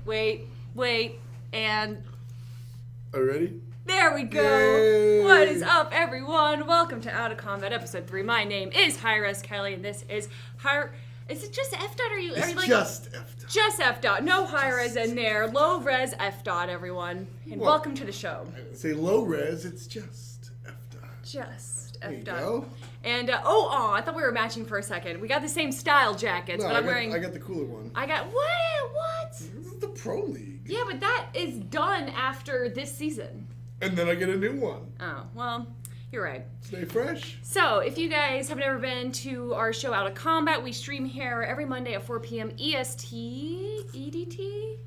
and... Are you ready? There we go. Yay. What is up, everyone? Welcome to Out of Combat Episode 3. My name is Hi-Rez Kelly, and this is Is it just F dot? Just F dot. Just F dot. No Hi-Res in there. Low res F dot, everyone. And welcome to the show. I say low res, it's just F dot. Just F there you dot. Go. And I thought we were matching for a second. We got the same style jackets, No, but I got the cooler one. I got what? This is the Pro League. Yeah, but that is done after this season. And then I get a new one. Oh, well, you're right. Stay fresh. So, if you guys have never been to our show Out of Combat, we stream here every Monday at 4 p.m. EST? EDT?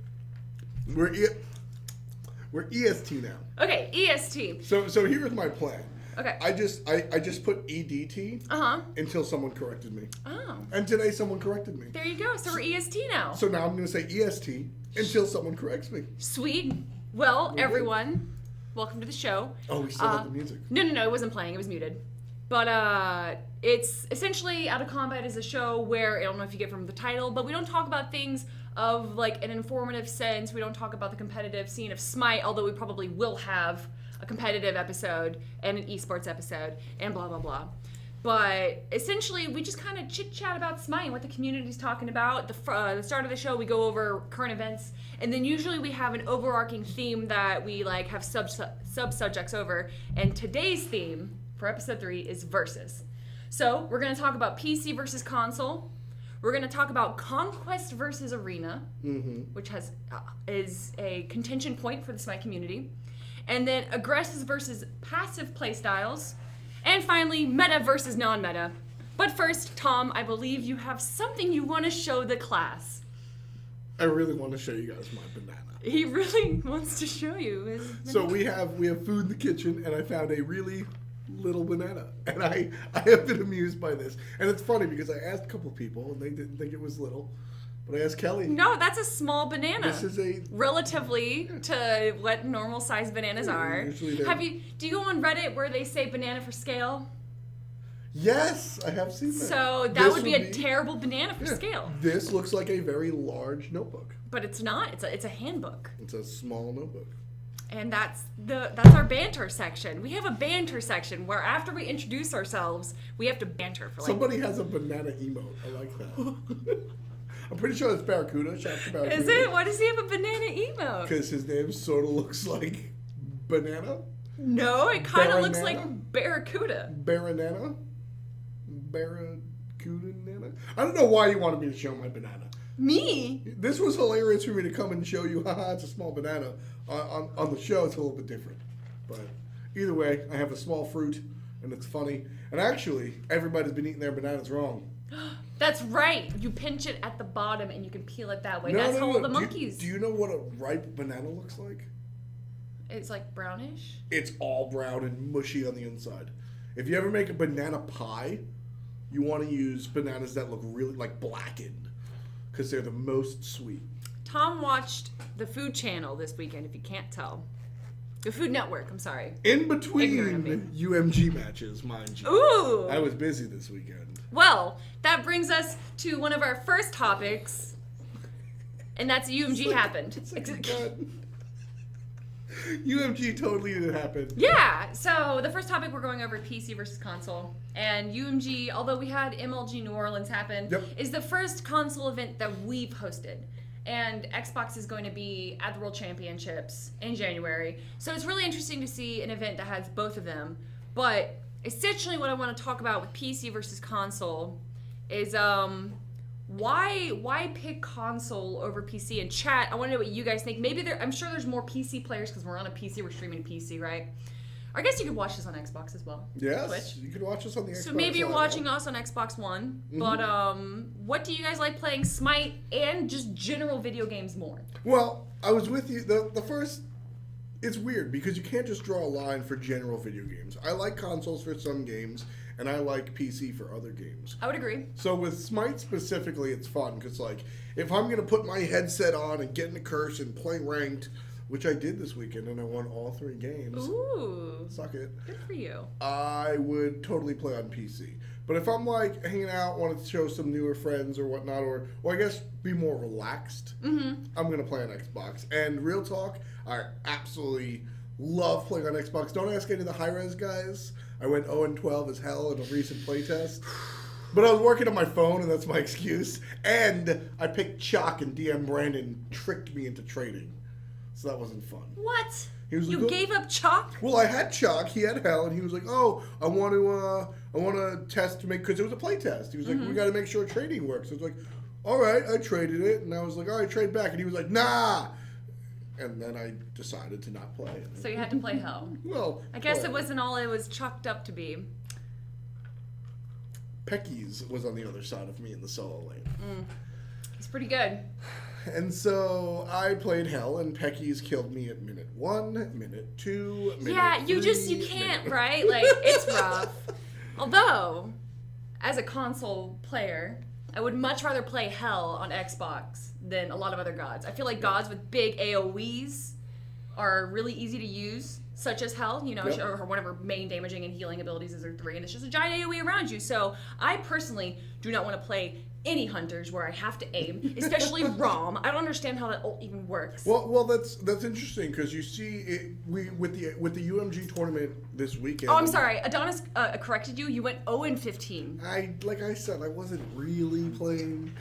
We're EST now. Okay, EST. So here's my plan. Okay. I just put EDT until someone corrected me. Oh. And today someone corrected me. There you go. So we're EST now. So now I'm going to say EST until someone corrects me. Sweet. Well, everyone, welcome to the show. Oh, we still have the music. No, it wasn't playing. It was muted. But it's essentially Out of Combat is a show where, I don't know if you get from the title, but we don't talk about things of like an informative sense. We don't talk about the competitive scene of SMITE, although we probably will have a competitive episode and an esports episode and blah, blah, blah. But essentially, we just kind of chit-chat about SMITE and what the community's talking about. The start of the show, we go over current events, and then usually we have an overarching theme that we like have sub-subjects over. And today's theme for episode 3 is Versus. So we're going to talk about PC versus console. We're going to talk about Conquest versus Arena, which is a contention point for the SMITE community. And then aggressive versus passive playstyles. And finally, meta versus non-meta. But first, Tom, I believe you have something you want to show the class. I really want to show you guys my banana. He really wants to show you his banana. So we have food in the kitchen, and I found a really little banana. And I have been amused by this. And it's funny because I asked a couple people, and they didn't think it was little. But I asked Kelly. No, that's a small banana. This is a... Relatively to what normal sized bananas are. Usually do you go on Reddit where they say banana for scale? Yes, I have seen that. So that would be a terrible banana for scale. This looks like a very large notebook. But it's not. It's a handbook. It's a small notebook. And that's our banter section. We have a banter section where after we introduce ourselves, we have to banter for Somebody has a banana emote. I like that. I'm pretty sure it's Barracuda. Shout out to Barracuda. Is it? Why does he have a banana emote? Because his name sort of looks like banana. No, it kind of looks like Barracuda. Barracuda Nana? I don't know why you wanted me to show my banana. Me? This was hilarious for me to come and show you, haha, it's a small banana. On the show, it's a little bit different. But either way, I have a small fruit, and it's funny. And actually, everybody's been eating their bananas wrong. That's right. You pinch it at the bottom and you can peel it that way. That's how all the monkeys. Do you know what a ripe banana looks like? It's like brownish. It's all brown and mushy on the inside. If you ever make a banana pie, you want to use bananas that look really like blackened because they're the most sweet. Tom watched the Food Channel this weekend, if you can't tell. The Food Network, I'm sorry. In between UMG matches, mind you. Ooh! I was busy this weekend. Well, that brings us to one of our first topics, and that's UMG happened. UMG totally didn't happen. Yeah, so the first topic we're going over PC versus console. And UMG, although we had MLG New Orleans happen, is the first console event that we've hosted. And Xbox is going to be at the World Championships in January. So it's really interesting to see an event that has both of them. But essentially what I want to talk about with PC versus console is why pick console over PC? And chat, I want to know what you guys think. I'm sure there's more PC players because we're on a PC, we're streaming PC, right? I guess you could watch this on Xbox as well. Yes, Twitch. You could watch us on the Xbox. So maybe you're watching us on Xbox One. But what do you guys like playing SMITE and just general video games more? Well, I was with you. The first, it's weird because you can't just draw a line for general video games. I like consoles for some games, and I like PC for other games. I would agree. So with SMITE specifically, it's fun because like if I'm gonna put my headset on and get in a curse and play ranked, which I did this weekend, and I won all 3 games. Ooh. Suck it. Good for you. I would totally play on PC. But if I'm like hanging out, want to show some newer friends or whatnot, or I guess be more relaxed, I'm gonna play on Xbox. And real talk, I absolutely love playing on Xbox. Don't ask any of the Hi-Rez guys. I went 0-12 as hell in a recent playtest. But I was working on my phone, and that's my excuse. And I picked Chalk, and DM Brandon tricked me into trading. So that wasn't fun. What? He was You like, gave up Chalk? well, I had Chalk, he had Hell, and he was like, "Oh, I want to test to make," because it was a play test. He was like, "We got to make sure trading works." I was like, "All right," I traded it, and I was like, "All right, trade back," and he was like, "Nah." And then I decided to not play. So you had to play Hell. Well, I guess it wasn't all it was chalked up to be. Pecky's was on the other side of me in the solo lane. He's pretty good. And so I played Hell, and Pecky's killed me at minute 1, minute 2, minute Yeah, you 3, you can't, minute- right? Like, it's rough. Although, as a console player, I would much rather play Hell on Xbox than a lot of other gods. I feel like gods with big AoEs are really easy to use, such as Hell, you know, Yep. or whatever main damaging and healing abilities is there 3, and it's just a giant AoE around you. So I personally do not want to play any hunters where I have to aim, especially ROM. I don't understand how that ult even works. Well, that's interesting because you see it. With the UMG tournament this weekend. Oh, I'm sorry. Adonis corrected you. You went 0-15. Like I said, I wasn't really playing,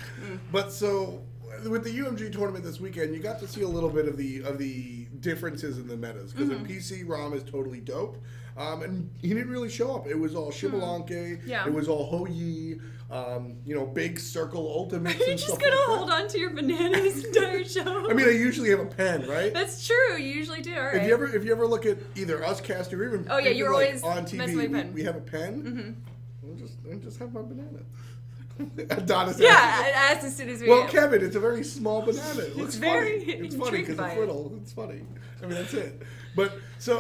but so with the UMG tournament this weekend, you got to see a little bit of the differences in the metas because in PC ROM is totally dope. And he didn't really show up. It was all Shibalanke. Yeah. It was all Ho-Yi. Big circle ultimates You're and just stuff gonna like that. hold on to your banana this entire show. I mean, I usually have a pen, right? That's true. You usually do. All right. If you ever look at either us cast or even Oh, yeah, you're like always on messing with TV, my pen. we have a pen. I just have my banana. Adonis. Yeah, as soon as we. Well, Kevin, it's a very small banana. It looks very funny. It's funny intrigued because by it's it. little. It's funny. I mean, that's it. But so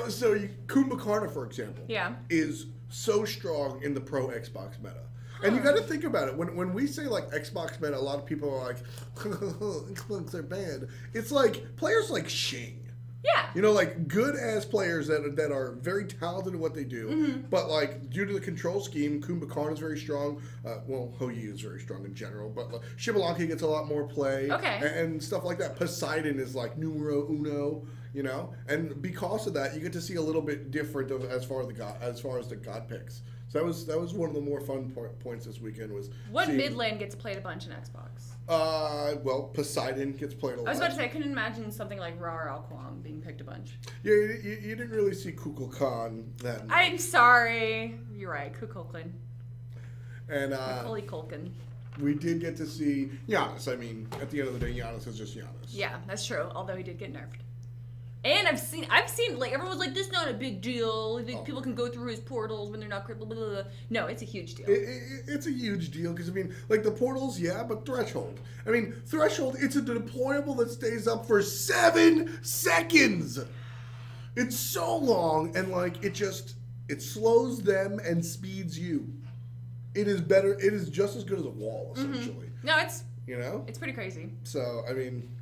Kumbhakarna, for example, Yeah. is so strong in the pro Xbox meta. And you got to think about it. When we say like Xbox meta, a lot of people are like, Xbox are bad. It's like players like Shing. Yeah. You know, like good ass players that are very talented at what they do, but like due to the control scheme, Kumbhakarna is very strong. Ho-Yi is very strong in general, but Shibalanke gets a lot more play, Okay. and stuff like that. Poseidon is like numero uno, you know, and because of that, you get to see a little bit different of as far as the god picks. So that was one of the more fun points this weekend was What seeing, mid lane gets played a bunch in Xbox? Poseidon gets played a lot. I was about to say I couldn't imagine something like Rar Alquam being picked a bunch. Yeah, you didn't really see Kukulkan that much. I'm sorry. You're right. Kukulkan. And Macaulay Culkin. we did get to see Giannis. I mean, at the end of the day, Giannis is just Giannis. Yeah, that's true. Although he did get nerfed. And I've seen like everyone's like, this is not a big deal. People can go through his portals when they're not crippled. Blah, blah, blah. No, it's a huge deal. It's a huge deal because, I mean, like the portals, yeah, but Threshold. I mean, Threshold, it's a deployable that stays up for 7 seconds. It's so long, and like it slows them and speeds you. It is better. It is just as good as a wall, essentially. No, it's pretty crazy. So, I mean.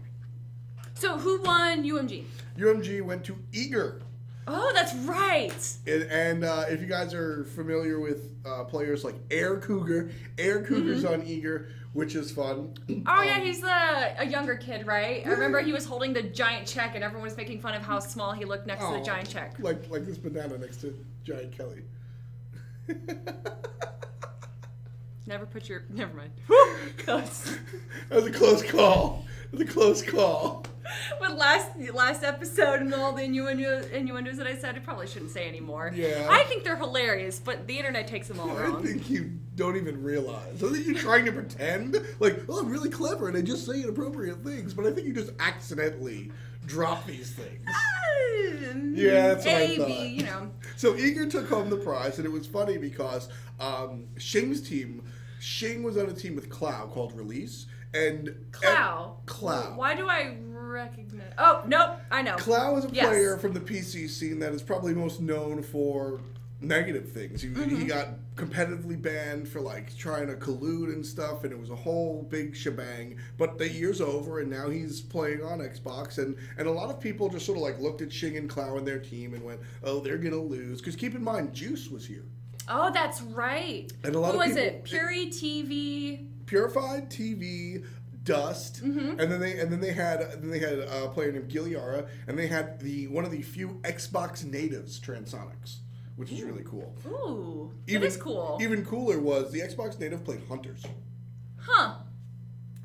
So who won UMG? UMG went to Eager. Oh, that's right. And if you guys are familiar with players like Air Cougar's on Eager, which is fun. Oh yeah, he's a younger kid, right? I remember he was holding the giant check, and everyone was making fun of how small he looked next to the giant check. Like this banana next to Giant Kelly. Never mind. That was a close call. It was a close call. But last episode and all the innuendos that I said, I probably shouldn't say anymore. Yeah. I think they're hilarious, but the internet takes them all wrong. I think you don't even realize. I think you're trying to pretend like, oh, I'm really clever and I just say inappropriate things, but I think you just accidentally drop these things. Yeah, that's what I thought. B, So Eager took home the prize, and it was funny because Shing's team, Shing was on a team with Clow called Release, and Clow. Why do I recognize? Oh, nope, I know. Clow is a player from the PC scene that is probably most known for negative things. He got competitively banned for like trying to collude and stuff, and it was a whole big shebang. But the year's over, and now he's playing on Xbox, and a lot of people just sort of like looked at Shing and Clow and their team and went, "Oh, they're gonna lose." Because keep in mind, Juice was here. Oh, that's right. And a lot what of was people, it? Puri TV. Purified TV, Dust, and then they had a player named Giliara, and they had one of the few Xbox natives Transonics, which is really cool. Ooh, that is cool. Even cooler was the Xbox native played Hunters. Huh.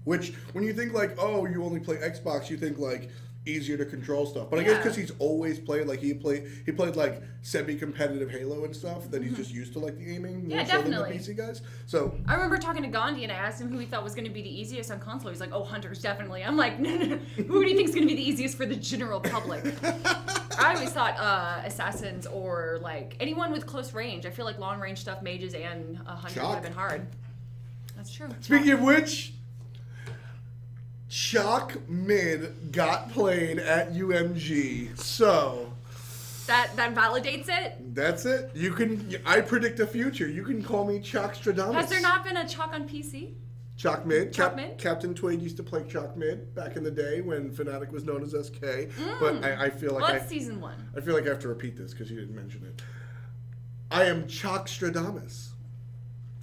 Which, when you think like, oh, you only play Xbox, you think like easier to control stuff. But I guess because he's always played, like he played like semi-competitive Halo and stuff, that he's just used to like the aiming more so than the PC guys. So I remember talking to Gandhi and I asked him who he thought was going to be the easiest on console. He's like, oh, Hunters, definitely. I'm like, no. Who do you think is going to be the easiest for the general public? I always thought Assassins or like anyone with close range. I feel like long range stuff, mages and Hunters would have been hard. That's true. Speaking of which, Shock Mid got played at UMG, so that validates it. That's it. I predict the future. You can call me Chalkstradamus. Has there not been a Chalk on PC? Chalk Mid. Mid? Captain Twade used to play Chalk Mid back in the day when Fnatic was known as SK. But I feel like that's season 1. I feel like I have to repeat this because you didn't mention it. I am Chalkstradamus.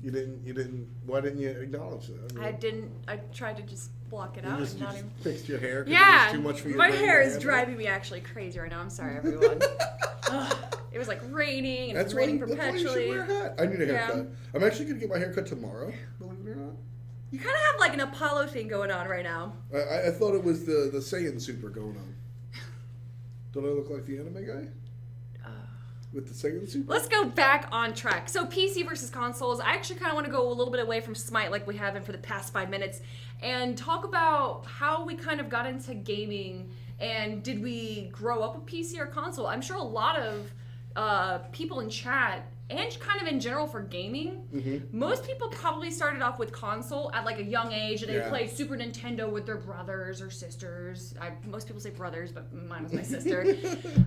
You didn't. Why didn't you acknowledge that? I didn't. I tried to just block it out. You just fixed your hair. Yeah, it was too much for your my brain hair to is handle. driving me actually crazy right now. I'm sorry, everyone. It was like raining, and it's raining perpetually. That's why you should wear a hat. I need a haircut. Yeah. I'm actually gonna get my haircut tomorrow. Believe it or not. You kind of have like an Apollo thing going on right now. I thought it was the Saiyan Super going on. Don't I look like the anime guy? With the Saiyan Super? Let's go back on track. So PC versus consoles. I actually kind of want to go a little bit away from SMITE like we have been for the past 5 minutes and talk about how we kind of got into gaming and did we grow up with PC or console? I'm sure a lot of people in chat and kind of in general for gaming, most people probably started off with console at like a young age and they played Super Nintendo with their brothers or sisters. Most people say brothers, but mine was my sister.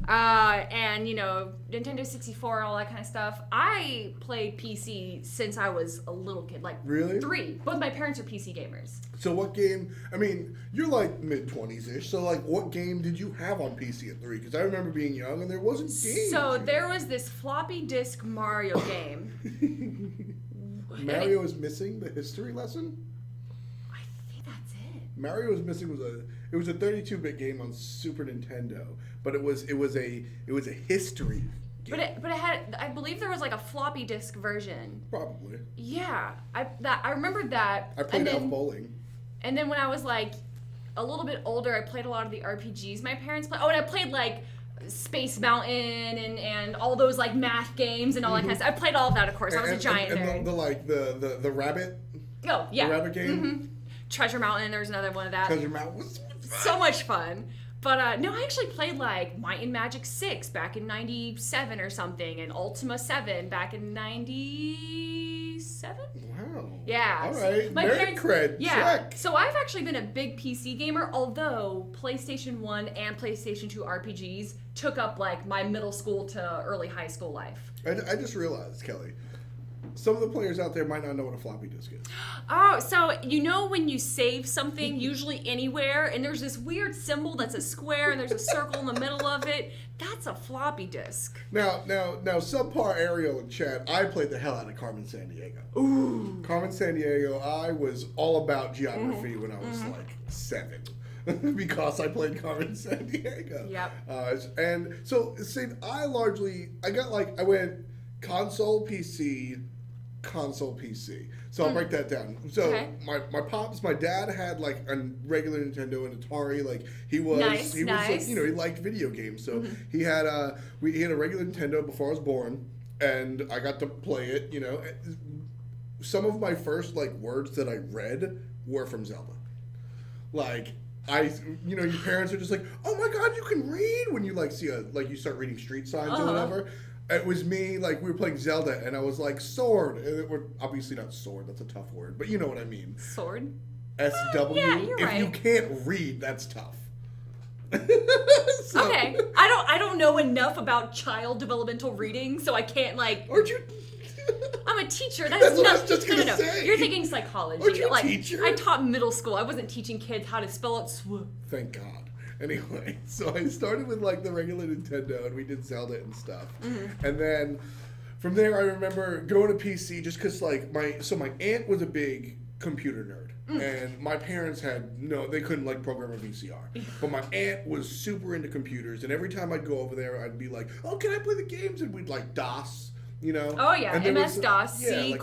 And, you know, Nintendo 64, all that kind of stuff. I played PC since I was a little kid, like really? 3. Both my parents are PC gamers. So what game, I mean, you're like mid-20s-ish, so like what game did you have on PC at 3? Because I remember being young and there wasn't games. So there was this floppy disk Mario game. Mario is missing the history lesson? I think that's it. Mario is missing it was a 32-bit game on Super Nintendo, but it was a history game. But it had, I believe there was like a floppy disk version. Probably. Yeah, I remember that. I played Elf Bowling. And then when I was like a little bit older, I played a lot of the RPGs my parents played. Oh, and I played like Space Mountain and all those like math games and all that kind of stuff. I played all of that, of course. I was a giant nerd. And the rabbit. Oh yeah. The rabbit game. Treasure Mountain. There was another one of that. Treasure Mountain was so much fun. But no, I actually played like Might and Magic 6 back in 97 or something, and Ultima 7 back in 97. Wow. Yeah. All right. So my Nerd parents, cred. Yeah. Check. So I've actually been a big PC gamer, although PlayStation 1 and PlayStation 2 RPGs took up like my middle school to early high school life. I just realized, Kelly, some of the players out there might not know what a floppy disk is. Oh, so you know when you save something, usually anywhere, and there's this weird symbol that's a square and there's a circle in the middle of it? That's a floppy disk. Now, subpar Ariel in chat, I played the hell out of Carmen Sandiego. Ooh. Carmen Sandiego, I was all about geography when I was like 7. Because I played Carmen Sandiego. Yep. And so, see, I went console, PC, console, PC. So I'll break that down. So my dad had like a regular Nintendo and Atari. Like he was nice. like, you know, he liked video games. So he had a regular Nintendo before I was born, and I got to play it. You know, some of my first like words that I read were from Zelda. Like your parents are just like, oh my God, you can read when you like see you start reading street signs or whatever. It was me, like, we were playing Zelda, and I was like, sword. And obviously not sword, that's a tough word, but you know what I mean. Sword? SW. Yeah, you're if right. you can't read, that's tough. So, okay. I don't know enough about child developmental reading, so I can't, like... Aren't you... I'm a teacher. That's what I was just gonna say. You're thinking psychology. Aren't you a like, teacher? I taught middle school. I wasn't teaching kids how to spell out sw. Thank God. Anyway, so I started with like the regular Nintendo and we did Zelda and stuff. And then From there, I remember going to PC just because, like, my aunt was a big computer nerd. And my parents they couldn't, like, program a VCR. But my aunt was super into computers. And every time I'd go over there, I'd be like, oh, can I play the games? And we'd, like, DOS. You know? Oh yeah, and MS-DOS, yeah, C:// like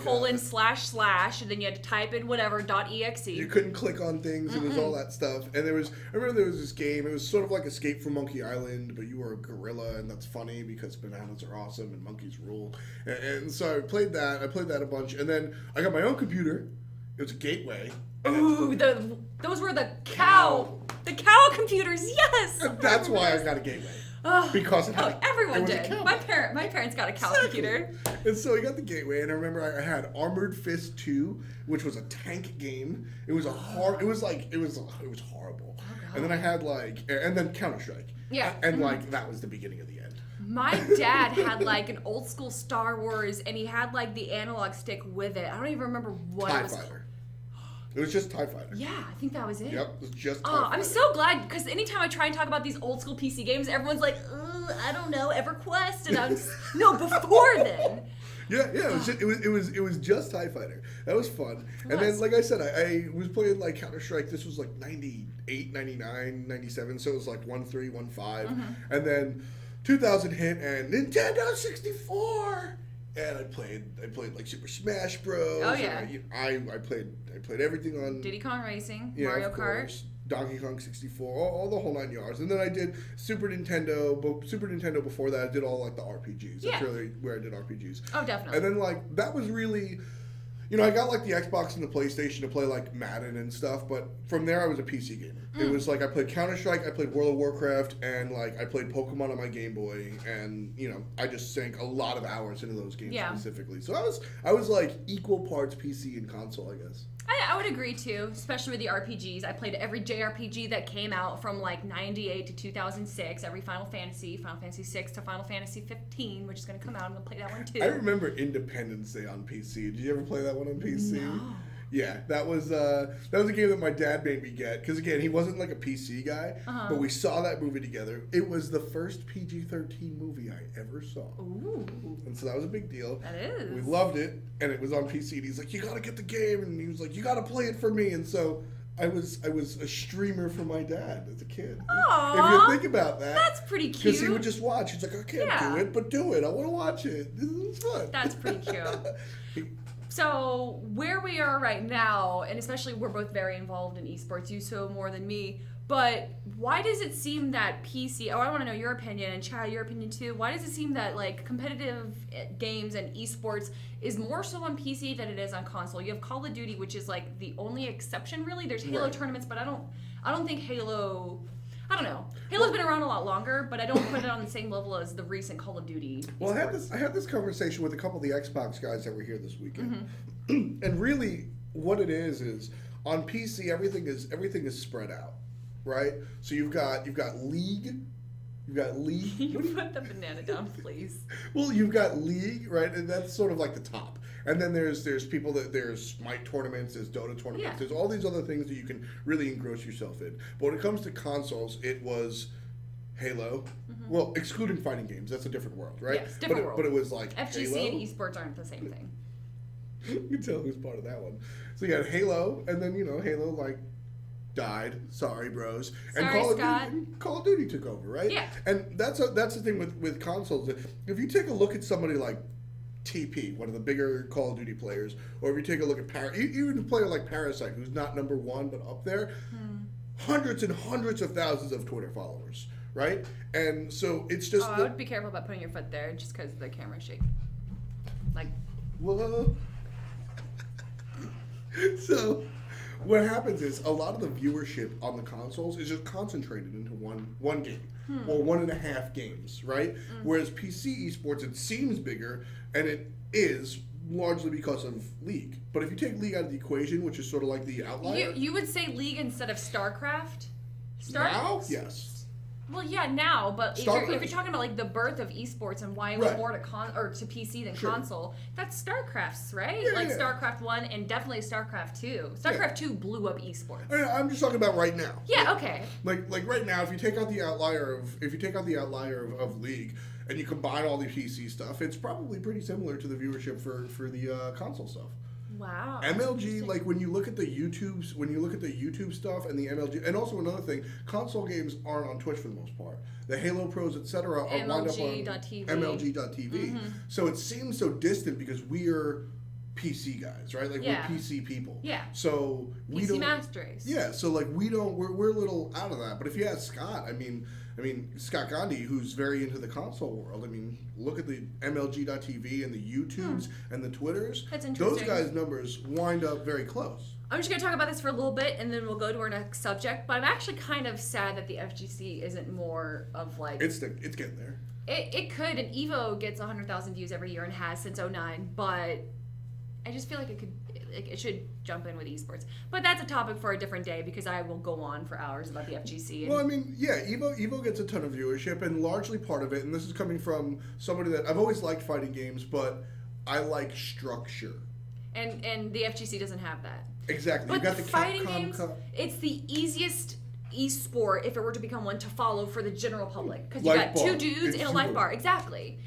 and then you had to type in whatever .exe. You couldn't click on things. It was all that stuff. And I remember there was this game. It was sort of like Escape from Monkey Island, but you were a gorilla, and that's funny because bananas are awesome and monkeys rule. And so I played that. I played that a bunch, and then I got my own computer. It was a Gateway. Ooh, those were the cow computers. Yes. That's why I got a Gateway. Because everyone did. My parents got a cow computer. And so I got the Gateway, and I remember I had Armored Fist 2, which was a tank game. It was horrible. Oh, and then I had and then Counter-Strike. Yeah. And that was the beginning of the end. My dad had an old school Star Wars, and he had the analog stick with it. I don't even remember what it was. TIE Fighter. It was just TIE Fighter. Yeah, I think that was it. Yep, it was just TIE Fighter. I'm so glad, because anytime I try and talk about these old school PC games, everyone's like, I don't know, EverQuest, and I'm no, before then. Yeah, it was just TIE Fighter. That was fun. And then, like I said, I was playing Counter-Strike. This was 98, 99, 97, so it was 1.3, 1.5. And then 2000 hit, and Nintendo 64. And I played Super Smash Bros. Oh yeah. I played everything on Diddy Kong Racing, yeah, Mario of Kart, course, Donkey Kong 64, all the whole 9 yards. And then I did Super Nintendo. But Super Nintendo before that, I did all the RPGs. Yeah. That's really where I did RPGs. Oh, definitely. And then that was really. I got the Xbox and the PlayStation to play Madden and stuff, but from there I was a PC gamer. It was I played Counter-Strike, I played World of Warcraft, and I played Pokemon on my Game Boy, and I just sank a lot of hours into those games specifically. So I was equal parts PC and console, I guess. I would agree too, especially with the RPGs. I played every JRPG that came out from 98 to 2006, every Final Fantasy 6 to Final Fantasy 15, which is going to come out. I'm going to play that one too. I remember Independence Day on PC. Did you ever play that one on PC? No. Yeah, that was a game that my dad made me get because again he wasn't a PC guy, but we saw that movie together. It was the first PG-13 movie I ever saw. Ooh. And so that was a big deal. That is. We loved it, and it was on PC. And he's like, "You gotta get the game," and he was like, "You gotta play it for me." And so I was a streamer for my dad as a kid. Aww, if you think about that, that's pretty cute. Because he would just watch. He's like, "I can't do it, but do it. I want to watch it. This is fun." That's pretty cute. So where we are right now, and especially we're both very involved in esports, you so more than me, but why does it seem that PC, I want to know your opinion, and Chad, your opinion too, why does it seem that competitive games and esports is more so on PC than it is on console? You have Call of Duty, which is the only exception really. There's Halo tournaments, but I don't think Halo... I don't know. Halo's been around a lot longer, but I don't put it on the same level as the recent Call of Duty. Well, I had this conversation with a couple of the Xbox guys that were here this weekend, and really, what it is on PC everything is spread out, right? So you've got League. Can you put the banana down, please? Well, you've got League, right, and that's sort of the top. And then there's people there's SMITE tournaments, there's DoTA tournaments, there's all these other things that you can really engross yourself in. But when it comes to consoles, it was Halo. Well, excluding fighting games, that's a different world, right? Yes, different world. But it was FGC Halo. and esports aren't the same thing. You can tell who's part of that one. So you had Halo, and then Halo died. Sorry, bros. And Sorry, Call of Duty took over, right? Yeah. And that's the thing with consoles. If you take a look at somebody like TP, one of the bigger Call of Duty players, or if you take a look at even a player like Parasite, who's not number one but up there, hundreds and hundreds of thousands of Twitter followers, right? And so it's just. I would be careful about putting your foot there, just because the camera's shaking. Whoa. So, what happens is a lot of the viewership on the consoles is just concentrated into one game or 1.5 games, right? Whereas PC esports, it seems bigger, and it is largely because of League. But if you take League out of the equation, which is sort of the outlier, you would say League instead of StarCraft. Now, yes. Well, yeah, now, but if StarCraft. you're talking about like the birth of esports and why it Right. went more to PC than Sure. console, that's StarCraft's, right? Yeah, like yeah. StarCraft 1 and definitely StarCraft 2. StarCraft 2 blew up esports. I'm just talking about right now. Yeah, okay. Like right now, if you take out the outlier of League and you combine all the PC stuff, it's probably pretty similar to the viewership for the console stuff. Wow. MLG, like when you look at the YouTube stuff and the MLG, and also another thing, console games aren't on Twitch for the most part. The Halo Pros, etc., are wound up on MLG.tv. MLG.tv. So it seems so distant because we're PC guys, right? Like Yeah. we're PC people. Yeah. So we PC don't. Master Race. Yeah. So like we're a little out of that. But if you ask Scott, I mean Scott Gandhi, who's very into the console world. I mean, look at the MLG.tv and the YouTubes and the Twitters. That's Those interesting. guys' numbers wind up very close. I'm just going to talk about this for a little bit, and then we'll go to our next subject. But I'm actually kind of sad that the FGC isn't more of like... It's getting there. It could, and Evo gets 100,000 views every year and has since 2009, but I just feel like it should jump in with esports. But that's a topic for a different day because I will go on for hours about the FGC. Well, I mean, yeah, Evo gets a ton of viewership, and largely part of it, and this is coming from somebody that I've always liked fighting games, but I like structure. And the FGC doesn't have that. Exactly. But You got the fighting Capcom games, Cup. it's the easiest esport if it were to become one to follow for the general public because you Life got two bar. dudes It's in a super- life bar. Exactly.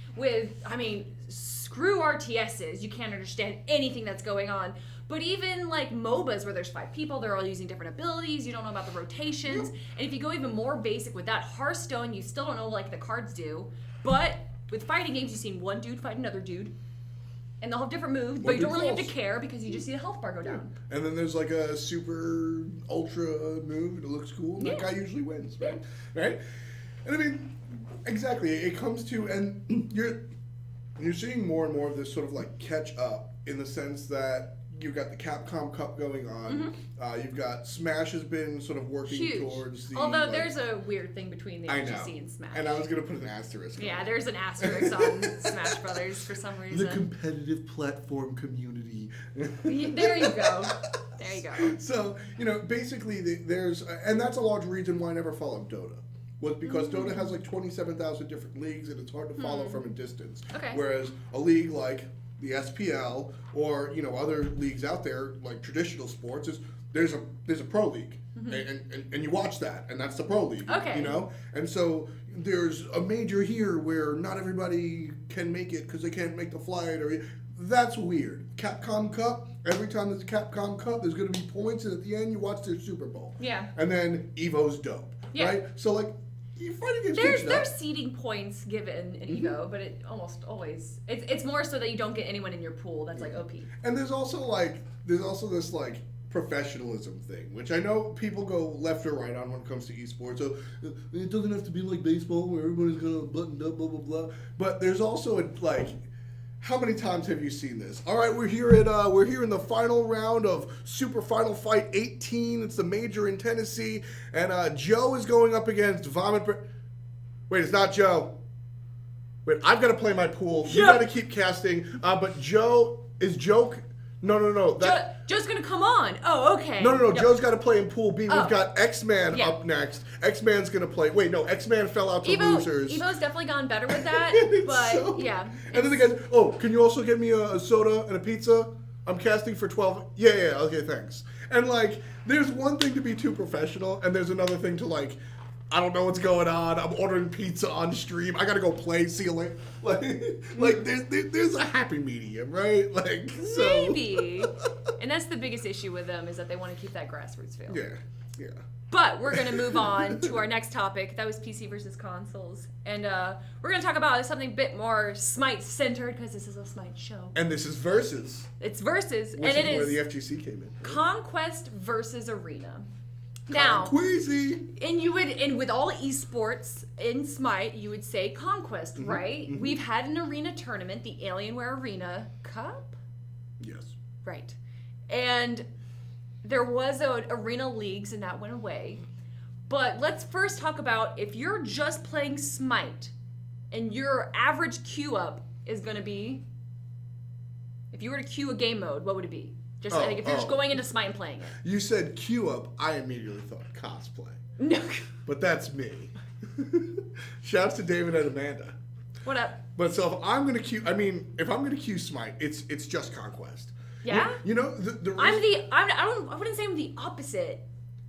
Screw RTSs. You can't understand anything that's going on. But even like MOBAs where there's 5 people, they're all using different abilities. You don't know about the rotations. And if you go even more basic with that, Hearthstone, you still don't know like the cards do. But with fighting games, you've seen one dude fight another dude. And they'll have different moves, but you don't really have to care because you just see the health bar go down. And then there's like a super ultra move and it looks cool, and that Yeah. guy usually wins, right? Right? And I mean, exactly. It comes to, and you're seeing more and more of this sort of like catch up in the sense that you've got the Capcom Cup going on. You've got Smash has been sort of working Huge. towards the. Although like, there's a weird thing between the I know. FGC and Smash. And I was gonna put an asterisk. on Yeah, it. there's an asterisk on Smash Brothers for some The reason. competitive platform community. There you go. There you go. So, basically there's, and that's a large reason why I never followed Dota. Was because Dota has like 27,000 different leagues and it's hard to follow from a distance. Okay. Whereas a league like the SPL or, other leagues out there, like traditional sports, there's a pro league. And you watch that, and that's the pro league. Okay. And so there's a major here where not everybody can make it because they can't make the flight, or that's weird. Capcom Cup, every time there's a Capcom Cup, there's going to be points, and at the end you watch their Super Bowl. Yeah. And then Evo's dope, Yeah. right? So like, you fighting against There's seeding points given in Evo, but it almost always it's more so that you don't get anyone in your pool that's like OP. And there's also this like professionalism thing, which I know people go left or right on when it comes to esports. So it doesn't have to be like baseball where everybody's gonna buttoned up, blah blah blah. But there's also how many times have you seen this? All right, we're here in the final round of Super Final Fight 18. It's the major in Tennessee, and Joe is going up against Vomit. Wait, it's not Joe. Wait, I've got to play my pool. You got to keep casting. But Joe is Joe. No. Joe's gonna come on. Oh, okay. No. Joe's got to play in Pool B. Oh. We've got X-Man up next. X-Man's going to play. Wait, no, X-Man fell out to losers. Evo's definitely gone better with that, but So- yeah. And then the guys, can you also get me a soda and a pizza? I'm casting for 12. Yeah, okay, thanks. And there's one thing to be too professional, and there's another thing to I don't know what's going on. I'm ordering pizza on stream. I gotta go play. See you later. There's a happy medium, right? So. Maybe. And that's the biggest issue with them is that they want to keep that grassroots feel. Yeah. But we're going to move on to our next topic. That was PC versus consoles. And we're going to talk about something a bit more SMITE centered because this is a SMITE show. And this is Versus. It's Versus. Which and it is where is the FGC came in. Right? Conquest versus Arena. Now, Queasy. and with all esports in SMITE, you would say Conquest, right? Mm-hmm. We've had an arena tournament, the Alienware Arena Cup. Yes. Right. And there was an arena leagues and that went away. But let's first talk about if you're just playing SMITE and your average queue up is going to be, if you were to queue a game mode, what would it be? Just if you're just going into SMITE and playing it. You said queue up, I immediately thought cosplay. No. But that's me. Shouts to David and Amanda. What up? But so if I'm gonna queue SMITE, it's just Conquest. Yeah. You know the I wouldn't say I'm the opposite,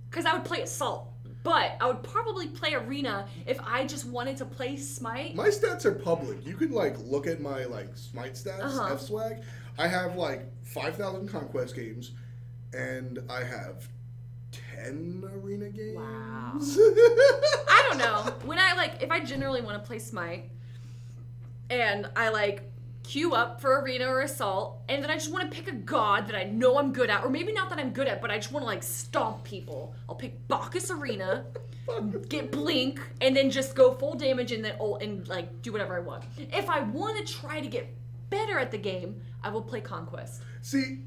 because I would play Assault, but I would probably play Arena if I just wanted to play SMITE. My stats are public. You could like look at my like SMITE stats, F-Swag. I have like 5,000 Conquest games, and I have 10 Arena games. Wow. I don't know. When if I generally want to play SMITE, and I queue up for Arena or Assault, and then I just want to pick a god that I know I'm good at, or maybe not that I'm good at, but I just want to stomp people. I'll pick Bacchus Arena, get Blink, and then just go full damage and then ult and do whatever I want. If I want to try to get better at the game, I will play Conquest. See,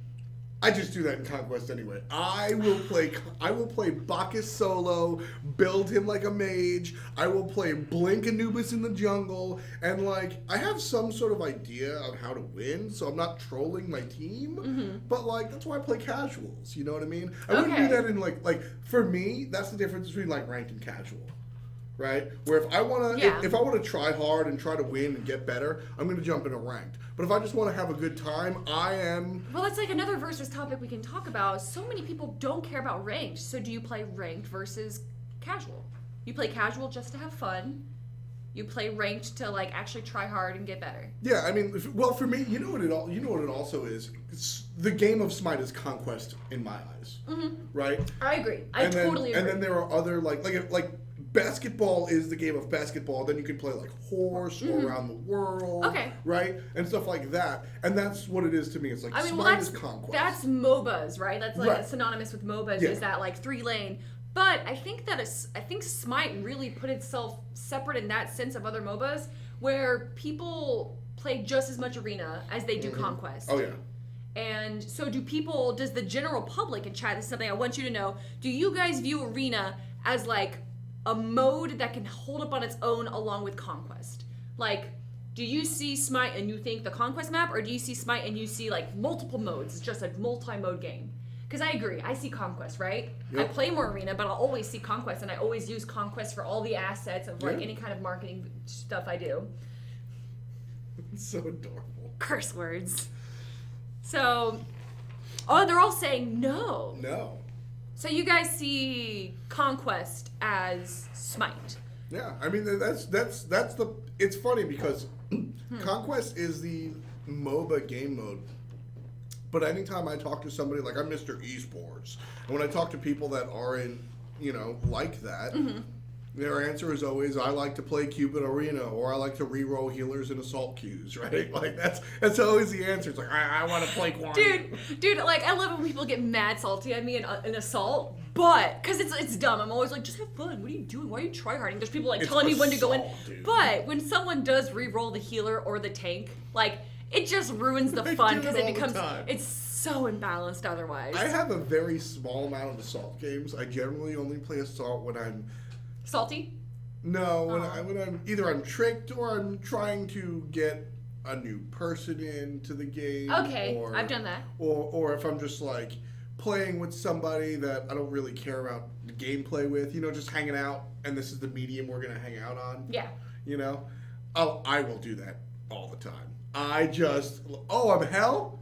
I just do that in Conquest anyway. I will play Bacchus solo, build him like a mage. I will play Blink Anubis in the jungle, and I have some sort of idea of how to win, so I'm not trolling my team. But that's why I play casuals. You know what I mean? I wouldn't do that in for me. That's the difference between ranked and casual. Right? Where if I want to try hard and try to win and get better, I'm going to jump into ranked. But if I just want to have a good time, I am... Well, that's another versus topic we can talk about. So many people don't care about ranked. So do you play ranked versus casual? You play casual just to have fun. You play ranked to actually try hard and get better. Yeah, I mean, well, for me, you know what it also is? The game of SMITE is Conquest in my eyes. Right? I agree. I totally agree. And then there are other basketball is the game of basketball. Then you can play Horse or Around the World, right, and stuff like that. And that's what it is to me. It's SMITE is Conquest. That's MOBAs, right? That's synonymous with MOBAs. Is that 3-lane? But I think SMITE really put itself separate in that sense of other MOBAs, where people play just as much Arena as they do Conquest. Oh yeah. And so does the general public, in chat, this is something I want you to know, do you guys view Arena as a mode that can hold up on its own along with Conquest? Do you see SMITE and you think the Conquest map, or do you see SMITE and you see multiple modes? It's just a multi-mode game. Because I agree, I see Conquest, right? Yep. I play more Arena, but I'll always see Conquest, and I always use Conquest for all the assets of any kind of marketing stuff I do. It's so adorable. Curse words. So, they're all saying no. No. So you guys see Conquest as SMITE. Yeah, I mean it's funny because Conquest is the MOBA game mode. But anytime I talk to somebody I'm Mr. Esports, and when I talk to people that are in, like that, their answer is always, I like to play Cupid Arena, or I like to re-roll healers in assault queues, right? That's always the answer. It's I want to play Quan. Dude, I love when people get mad salty at me in assault, but, because it's dumb. I'm always just have fun. What are you doing? Why are you tryharding? There's people telling me when to go in. Dude. But when someone does re-roll the healer or the tank, it just ruins the fun, because it becomes, it's so imbalanced otherwise. I have a very small amount of assault games. I generally only play assault when I'm salty? No, when I'm either I'm tricked or I'm trying to get a new person into the game. Okay, I've done that. Or if I'm just playing with somebody that I don't really care about the gameplay with, just hanging out, and this is the medium we're gonna hang out on. Yeah. I will do that all the time. I'm hell?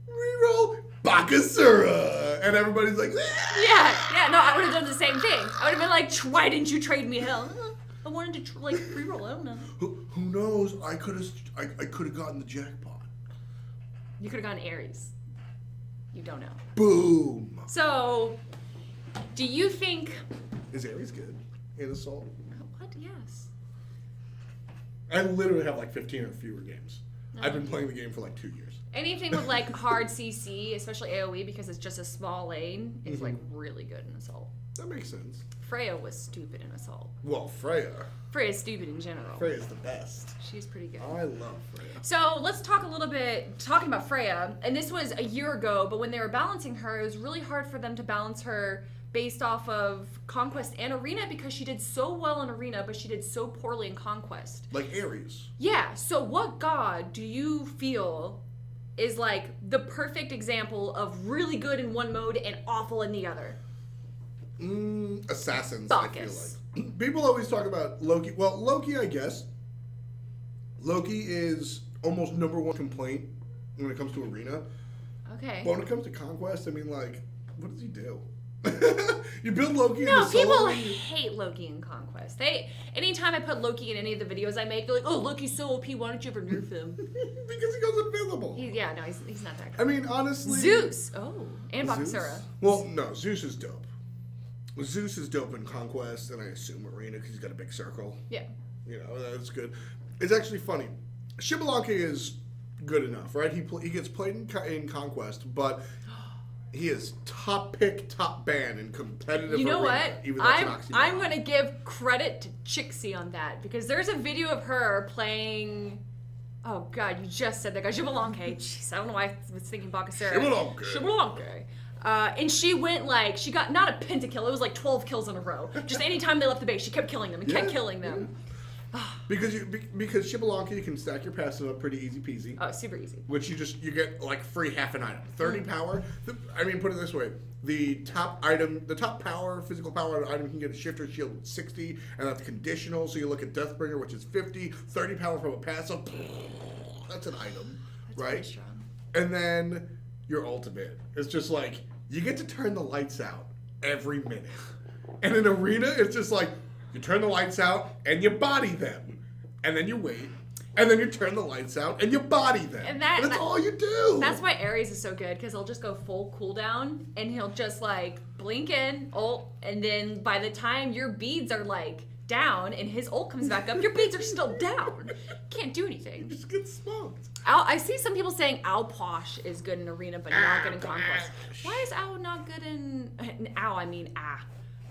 Reroll Bakasura! And everybody's Yeah, no, I would have done the same thing. I would have been why didn't you trade me hell? I wanted to reroll, I don't know. Who knows? I could have gotten the jackpot. You could have gotten Ares. You don't know. Boom! So, do you think... Is Ares good in Assault? What? Yes. I literally have 15 or fewer games. I've been playing the game for 2 years. Anything with hard CC, especially AoE, because it's just a small lane, is really good in Assault. That makes sense. Freya was stupid in Assault. Well, Freya's stupid in general. Freya's the best. She's pretty good. I love Freya. So let's talk a little bit, talking about Freya, and this was a year ago, but when they were balancing her, it was really hard for them to balance her based off of Conquest and Arena, because she did so well in Arena, but she did so poorly in Conquest. Like Ares. Yeah, so what god do you feel is the perfect example of really good in one mode and awful in the other? Assassins, Bacchus. I People always talk about Loki. Well, Loki, I guess. Loki is almost number one complaint when it comes to Arena. Okay. But when it comes to Conquest, I mean, like, what does he do? You build Loki in No, the people solo. hate Loki in Conquest. Anytime I put Loki in any of the videos I make, they're like, "Oh, Loki's so OP. Why don't you ever nerf him?" Because he goes invisible. He's not that I good. mean, honestly. Zeus. And Zeus? Bakasura. Well, no, Zeus is dope. Zeus is dope in Conquest, and I assume Arena because he's got a big circle. Yeah. You know, that's good. It's actually funny. Xbalanque is good enough, right? He gets played in Conquest, but he is top pick, top ban in competitive. You know Arena, what? even though it's an oxymoron. I'm gonna give credit to Chixie on that because there's a video of her playing. Oh God, you just said that guy Xbalanque. Jeez, I don't know why I was thinking Bakasura. Xbalanque. And she got not a pentakill. It was like 12 kills in a row. Just anytime they left the base, she kept killing them and kept killing them. Yeah. Because Xbalanque can stack your passive up pretty easy peasy. Oh, super easy. Which you get like free half an item. 30 power. I mean, put it this way: the top power, physical power item can get a shifter shield with 60, and that's conditional. So you look at Deathbringer, which is 50, 30 power from a passive. That's an item, That's right? pretty strong. And then your ultimate. It's just like you get to turn the lights out every minute. And in Arena, it's just like you turn the lights out and you body them. And then you wait. And then you turn the lights out and you body them. And that's all you do. That's why Ares is so good, because he'll just go full cooldown and he'll just like blink in, ult, and then by the time your beads are like down and his ult comes back up, your beads are still down. Can't do anything. You just get smoked. I see some people saying Owposh is good in Arena, but not good in Conquest. Why is Ow not good in...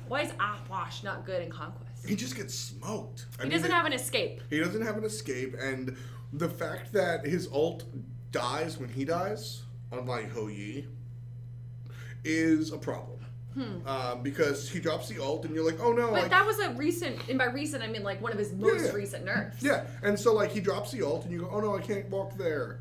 Why is Owposh not good in Conquest? He just gets smoked. He doesn't have an escape. He doesn't have an escape, and the fact that his ult dies when he dies, unlike Ho Yi, is a problem. Because he drops the ult, and you're like, oh no. But that was a recent, and by recent I mean like one of his most recent nerfs. Yeah, and so like he drops the ult, and you go, oh no, I can't walk there.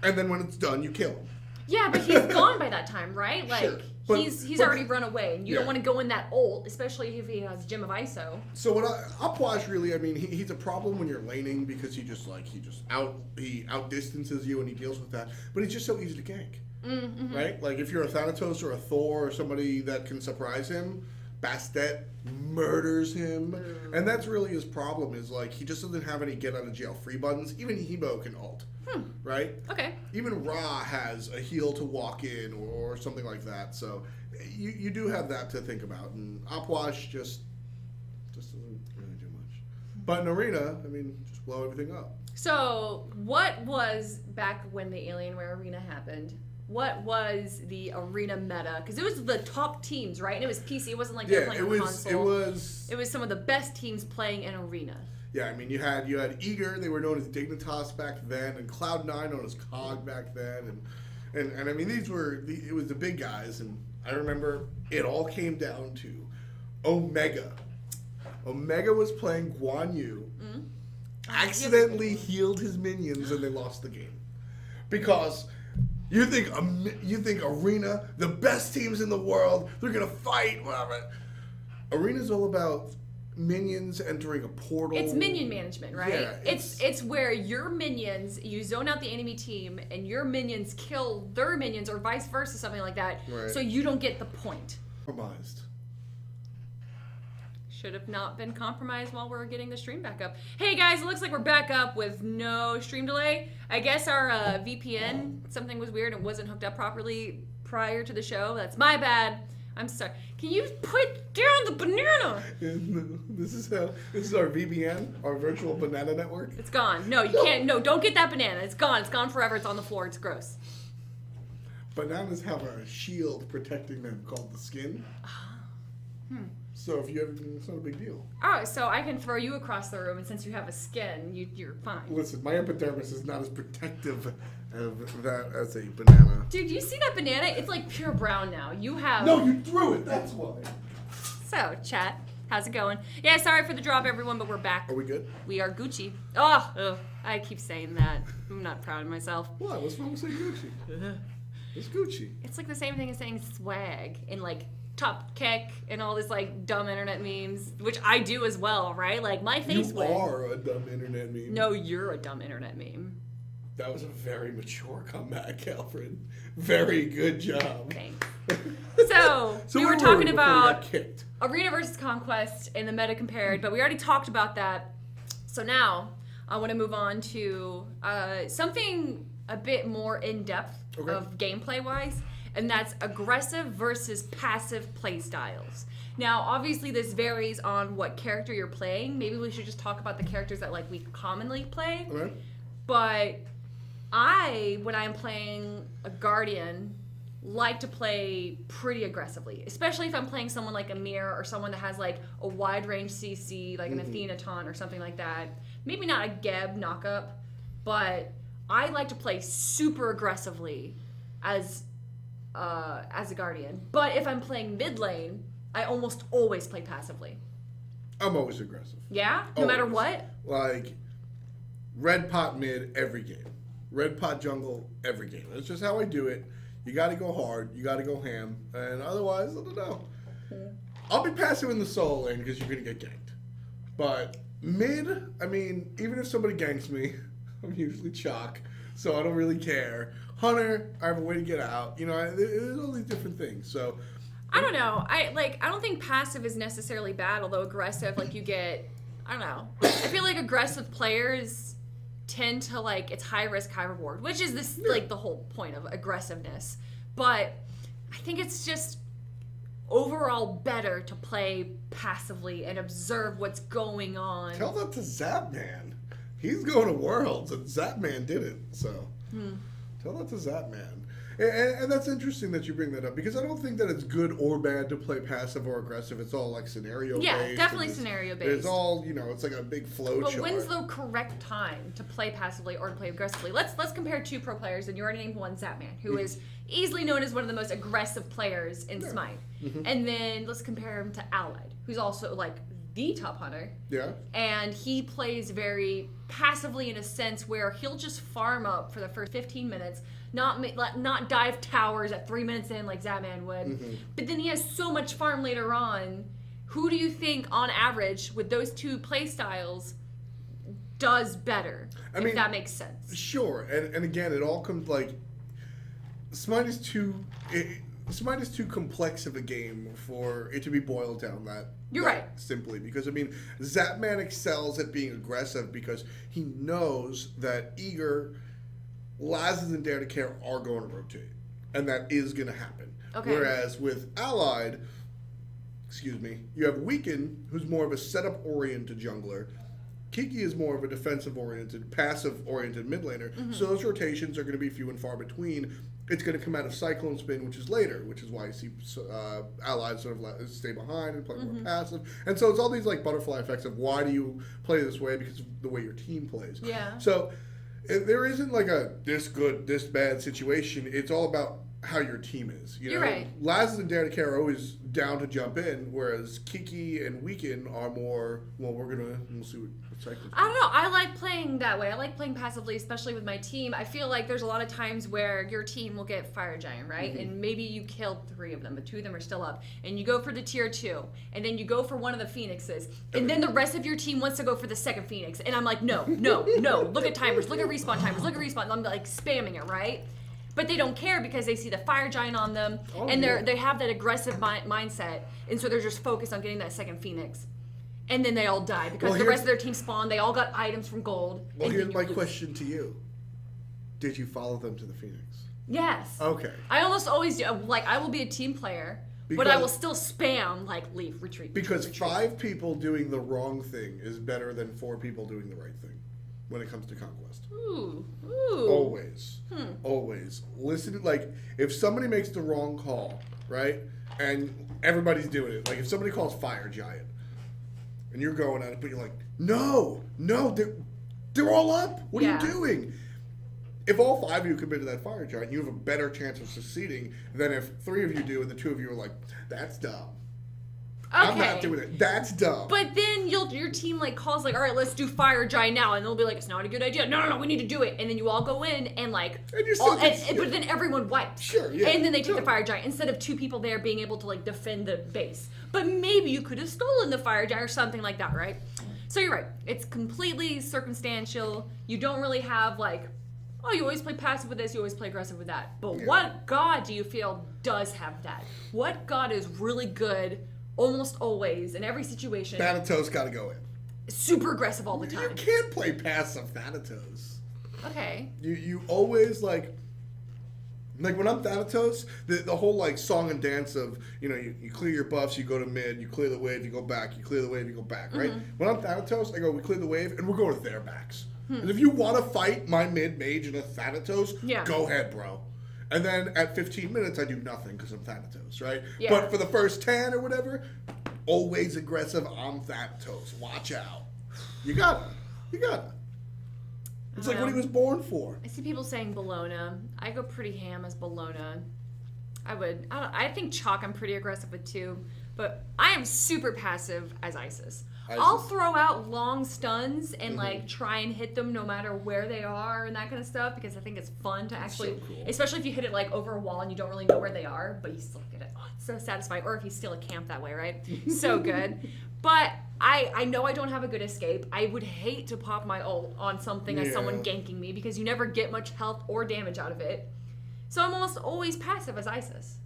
And then when it's done, you kill him. Yeah, but he's gone by that time, right? Like, sure. But he's already run away, and you don't want to go in that ult, especially if he has Gem of ISO. So what Upwash really, I mean, he's a problem when you're laning because he outdistances you and he deals with that. But he's just so easy to gank, right? Like if you're a Thanatos or a Thor or somebody that can surprise him, Bastet murders him, and that's really his problem. Is like he just doesn't have any get out of jail free buttons. Even Hebo can ult. Right? Okay. Even Ra has a heal to walk in or something like that. So you do have that to think about. And Upwash just doesn't really do much. But in Arena, I mean, just blow everything up. So what was, back when the Alienware Arena happened, what was the Arena meta? Because it was the top teams, right? And it was PC. It wasn't like they were playing on console. It was some of the best teams playing in Arena. Yeah, I mean, you had Eager, they were known as Dignitas back then, and Cloud9 known as COG back then, and I mean, it was the big guys, and I remember it all came down to Omega. Omega was playing Guan Yu, accidentally healed his minions, and they lost the game. Because you think Arena, the best teams in the world, they're going to fight, whatever. Arena's all about minions entering a portal. It's minion management, right? Yeah, it's where your minions, you zone out the enemy team, and your minions kill their minions, or vice versa, something like that. Right. So you don't get the point. Compromised. Should have not been compromised while we're getting the stream back up. Hey guys, it looks like we're back up with no stream delay. I guess our VPN, something was weird and wasn't hooked up properly prior to the show. That's my bad. I'm sorry. Can you put down the banana? This is our VBN, our virtual banana network. It's gone. No, you can't. No, don't get that banana. It's gone. It's gone forever. It's on the floor. It's gross. Bananas have a shield protecting them called the skin. So if you have, it's not a big deal. Oh, so I can throw you across the room, and since you have a skin, you're fine. Listen, my epidermis is not as protective of that as a banana. Dude, you see that banana? It's like pure brown now. You have... No, you threw it. That's why. So, chat, how's it going? Yeah, sorry for the drop, everyone, but we're back. Are we good? We are Gucci. Oh, I keep saying that. I'm not proud of myself. Why? What's wrong with saying Gucci? It's Gucci. It's like the same thing as saying swag in like top kick and all this like dumb internet memes, which I do as well, right? Like my face You are a dumb internet meme. No, you're a dumb internet meme. That was a very mature comeback, Alfred. Very good job. Thanks. So we were talking about Arena versus Conquest and the meta compared, but we already talked about that. So now I want to move on to something a bit more in depth of gameplay wise, and that's aggressive versus passive play styles. Now, obviously, this varies on what character you're playing. Maybe we should just talk about the characters that like we commonly play. Okay. But when I'm playing a Guardian, like to play pretty aggressively, especially if I'm playing someone like a Mir or someone that has like a wide range CC, like an Athena taunt or something like that. Maybe not a Geb knockup, but I like to play super aggressively as a Guardian. But if I'm playing mid lane, I almost always play passively. I'm always aggressive. Yeah? No matter what? Like, red pot mid every game. Red pot jungle every game. That's just how I do it. You got to go hard. You got to go ham. And otherwise, I don't know. I'll be passive in the solo lane because you're going to get ganked. But mid, I mean, even if somebody ganks me, I'm usually chalk. So I don't really care. Hunter, I have a way to get out. You know, there's all these different things. So I don't know. I don't think passive is necessarily bad, although aggressive, like you get, I don't know. I feel like aggressive players tend to like, it's high risk, high reward, which is this like the whole point of aggressiveness. But I think it's just overall better to play passively and observe what's going on. Tell that to Zapman. He's going to Worlds, and Zapman didn't. So tell that to Zapman. And that's interesting that you bring that up, because I don't think that it's good or bad to play passive or aggressive. It's all like scenario-based. Yeah, definitely scenario-based. It's all, you know, it's like a big flow chart. But when's the correct time to play passively or to play aggressively? Let's compare two pro players, and you already named one, Zapman, who is easily known as one of the most aggressive players in SMITE. And then let's compare him to Allied, who's also like the top hunter. Yeah. And he plays very passively in a sense where he'll just farm up for the first 15 minutes, not dive towers at 3 minutes in like Zapman would. But then he has so much farm later on. Who do you think, on average, with those two play styles, does better? I mean, if that makes sense. Sure, and again, it all comes like SMITE is too complex of a game for it to be boiled down that. You're right. Simply because, I mean, Zapman excels at being aggressive because he knows that Eager, Lazes, and Dare to Care are going to rotate. And that is going to happen. Okay. Whereas with Allied, you have Weaken, who's more of a setup-oriented jungler. Kiki is more of a defensive-oriented, passive-oriented mid laner. So those rotations are going to be few and far between. It's going to come out of Cyclone Spin, which is later, which is why you see Allied sort of stay behind and play more passive. And so it's all these like butterfly effects of why do you play this way, because of the way your team plays. Yeah. So there isn't like a this good, this bad situation. It's all about how your team is. You know? You're right. Lazes and Dare to Care are always down to jump in, whereas Kiki and Weaken are more, well, we'll see what Cyclone. I don't know. I like playing that way. I like playing passively, especially with my team. I feel like there's a lot of times where your team will get Fire Giant, right? And maybe you killed 3 of them, but 2 of them are still up. And you go for the tier 2. And then you go for one of the Phoenixes. And then the rest of your team wants to go for the second Phoenix. And I'm like, no. Look at timers. Look at respawn timers. Look at respawn. And I'm like spamming it, right? But they don't care because they see the Fire Giant on them. And they have that aggressive mindset. And so they're just focused on getting that second Phoenix. And then they all die because the rest of their team spawned. They all got items from gold. Well, here's my question to you. Did you follow them to the Phoenix? Yes. Okay. I almost always do. Like, I will be a team player, but I will still spam, like, leave, retreat. Because 5 people doing the wrong thing is better than 4 people doing the right thing when it comes to Conquest. Ooh. Always. Listen, like, if somebody makes the wrong call, right, and everybody's doing it, like, if somebody calls Fire Giant, and you're going at it, but you're like, no, they're all up. What are you doing? If all 5 of you commit to that Fire Giant, you have a better chance of succeeding than if 3 of you do and the 2 of you are like, that's dumb. I'm Okay. not doing it. That's dumb. But then your team like calls like, all right, let's do Fire Giant now, and they'll be like, it's not a good idea. No, we need to do it. And then you all go in and like, And you're still but then everyone wipes. Sure, yeah. And then they take the Sure. Fire Giant instead of 2 people there being able to like defend the base. But maybe you could have stolen the Fire Giant or something like that, right? So you're right. It's completely circumstantial. You don't really have like, oh, you always play passive with this, you always play aggressive with that. But Yeah. what god do you feel does have that? What god is really good almost always in every situation? Thanatos got to go in. Super aggressive all the You time. can't play passive Thanatos. Okay. You always like when I'm Thanatos, the whole like song and dance of, you clear your buffs, you go to mid, you clear the wave, you go back, you clear the wave, you go back, right? When I'm Thanatos, I go, we clear the wave, and we're going to their backs. And if you want to fight my mid mage in a Thanatos, Yeah. go ahead, bro. And then at 15 minutes, I do nothing because I'm Thanatos, right? Yeah. But for the first 10 or whatever, always aggressive, I'm Thanatos. Watch out. You gotta. It's like what he was born for. I see people saying Bologna. I go pretty ham as Bologna. I think Chalk I'm pretty aggressive with too. But I am super passive as Isis. I'll throw out long stuns and like try and hit them no matter where they are and that kind of stuff because I think it's fun to actually, so cool. especially if you hit it like over a wall and you don't really know where they are, but you still get it. Oh, it's so satisfying. Or if you steal a camp that way, right? So good. But I know I don't have a good escape. I would hate to pop my ult on something as someone ganking me because you never get much health or damage out of it. So I'm almost always passive as Isis.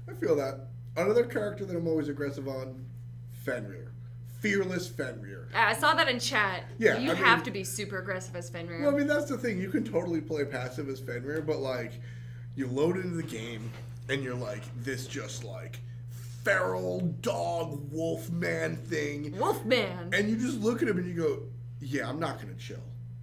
I feel that. Another character that I'm always aggressive on, Fenrir. Fearless Fenrir. I saw that in chat. Yeah, You I have mean- to be super aggressive as Fenrir. Well, I mean, that's the thing. You can totally play passive as Fenrir, but, like, you load into the game, and you're, like, this just, like, feral dog wolf man thing. Wolfman. And you just look at him and you go, yeah, I'm not going to chill.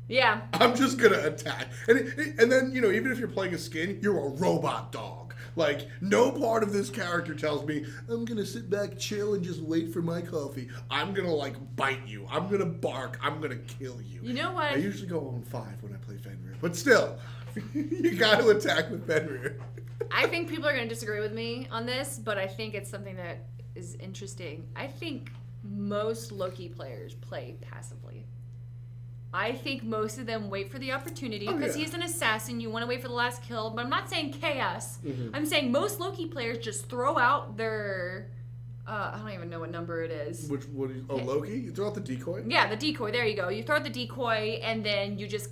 Yeah. I'm just going to attack. And then, even if you're playing a skin, you're a robot dog. Like, no part of this character tells me, I'm going to sit back, chill, and just wait for my coffee. I'm going to, like, bite you. I'm going to bark. I'm going to kill you. You know what? I usually go on 5 when I play Fenrir. But still, you got to attack with Fenrir. I think people are going to disagree with me on this, but I think it's something that is interesting. I think most Loki players play passively. I think most of them wait for the opportunity because he's an assassin. You want to wait for the last kill, but I'm not saying chaos. I'm saying most Loki players just throw out their. I don't even know what number it is. Loki? You throw out the decoy? Yeah, the decoy. There you go. You throw out the decoy, and then you just.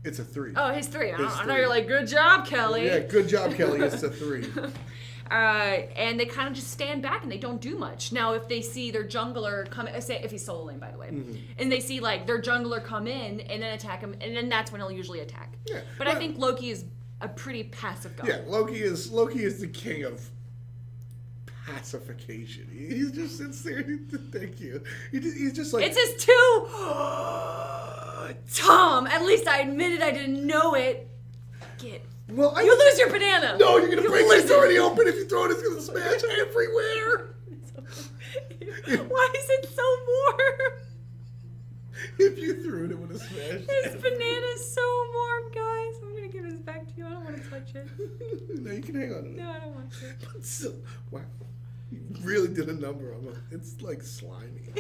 It's a 3. Oh, his 3. I know 3. you're like, good job, Kelly. Yeah, good job, Kelly. It's a 3. And they kind of just stand back and they don't do much. Now, if they see their jungler come, say if he's solo lane, by the way, and they see like their jungler come in and then attack him, and then that's when he'll usually attack. Yeah, but I think Loki is a pretty passive god. Yeah, Loki is the king of pacification. He just sits there. Thank you. He's just like It's his 2. Tom, at least I admitted I didn't know it. Well, You lose your banana. No, you're gonna break it. It's already open. If you throw it, it's gonna smash everywhere. Why is it so warm? If you threw it, it would have smashed. This banana's so warm, guys. I'm gonna give this back to you. I don't want to touch it. No, you can hang on to it. No, I don't want to. But still, wow, you really did a number on it. It's like slimy.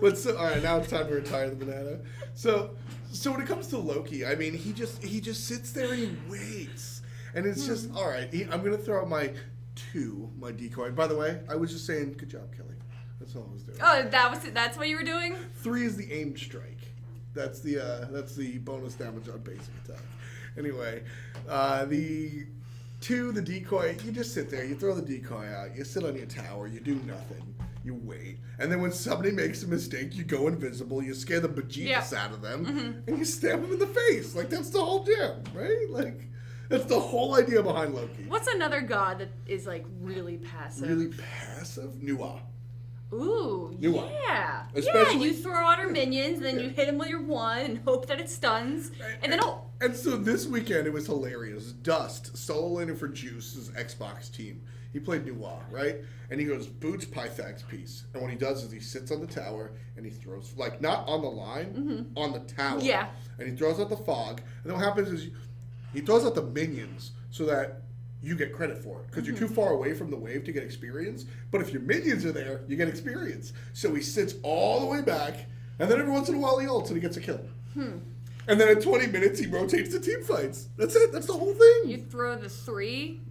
But so, all right, now it's time to retire the banana. So when it comes to Loki, I mean, he just sits there and he waits, and it's just all right. I'm gonna throw out my decoy. By the way, I was just saying, good job, Kelly. That's all I was doing. Oh, that's what you were doing? 3 is the aimed strike. That's the bonus damage on basic attack. Anyway, the 2, the decoy. You just sit there. You throw the decoy out. You sit on your tower. You do nothing. You wait, and then when somebody makes a mistake, you go invisible. You scare the bejesus out of them, and you stab them in the face. Like that's the whole jam, right? Like that's the whole idea behind Loki. What's another god that is like really passive? Really passive? Nuwa. Ooh, Nuwa. yeah. Especially- you throw out her minions, then you hit him with your 1 and hope that it stuns, and then And so this weekend it was hilarious. Dust, solo laner for Juice's Xbox team. He played Nuwa, right? And he goes boots Pythax piece. And what he does is he sits on the tower and he throws, like not on the line, on the tower. Yeah. And he throws out the fog. And then what happens is he throws out the minions so that you get credit for it because you're too far away from the wave to get experience. But if your minions are there, you get experience. So he sits all the way back, and then every once in a while he ults and he gets a kill. And then at 20 minutes he rotates to team fights. That's it. That's the whole thing. You throw the 3.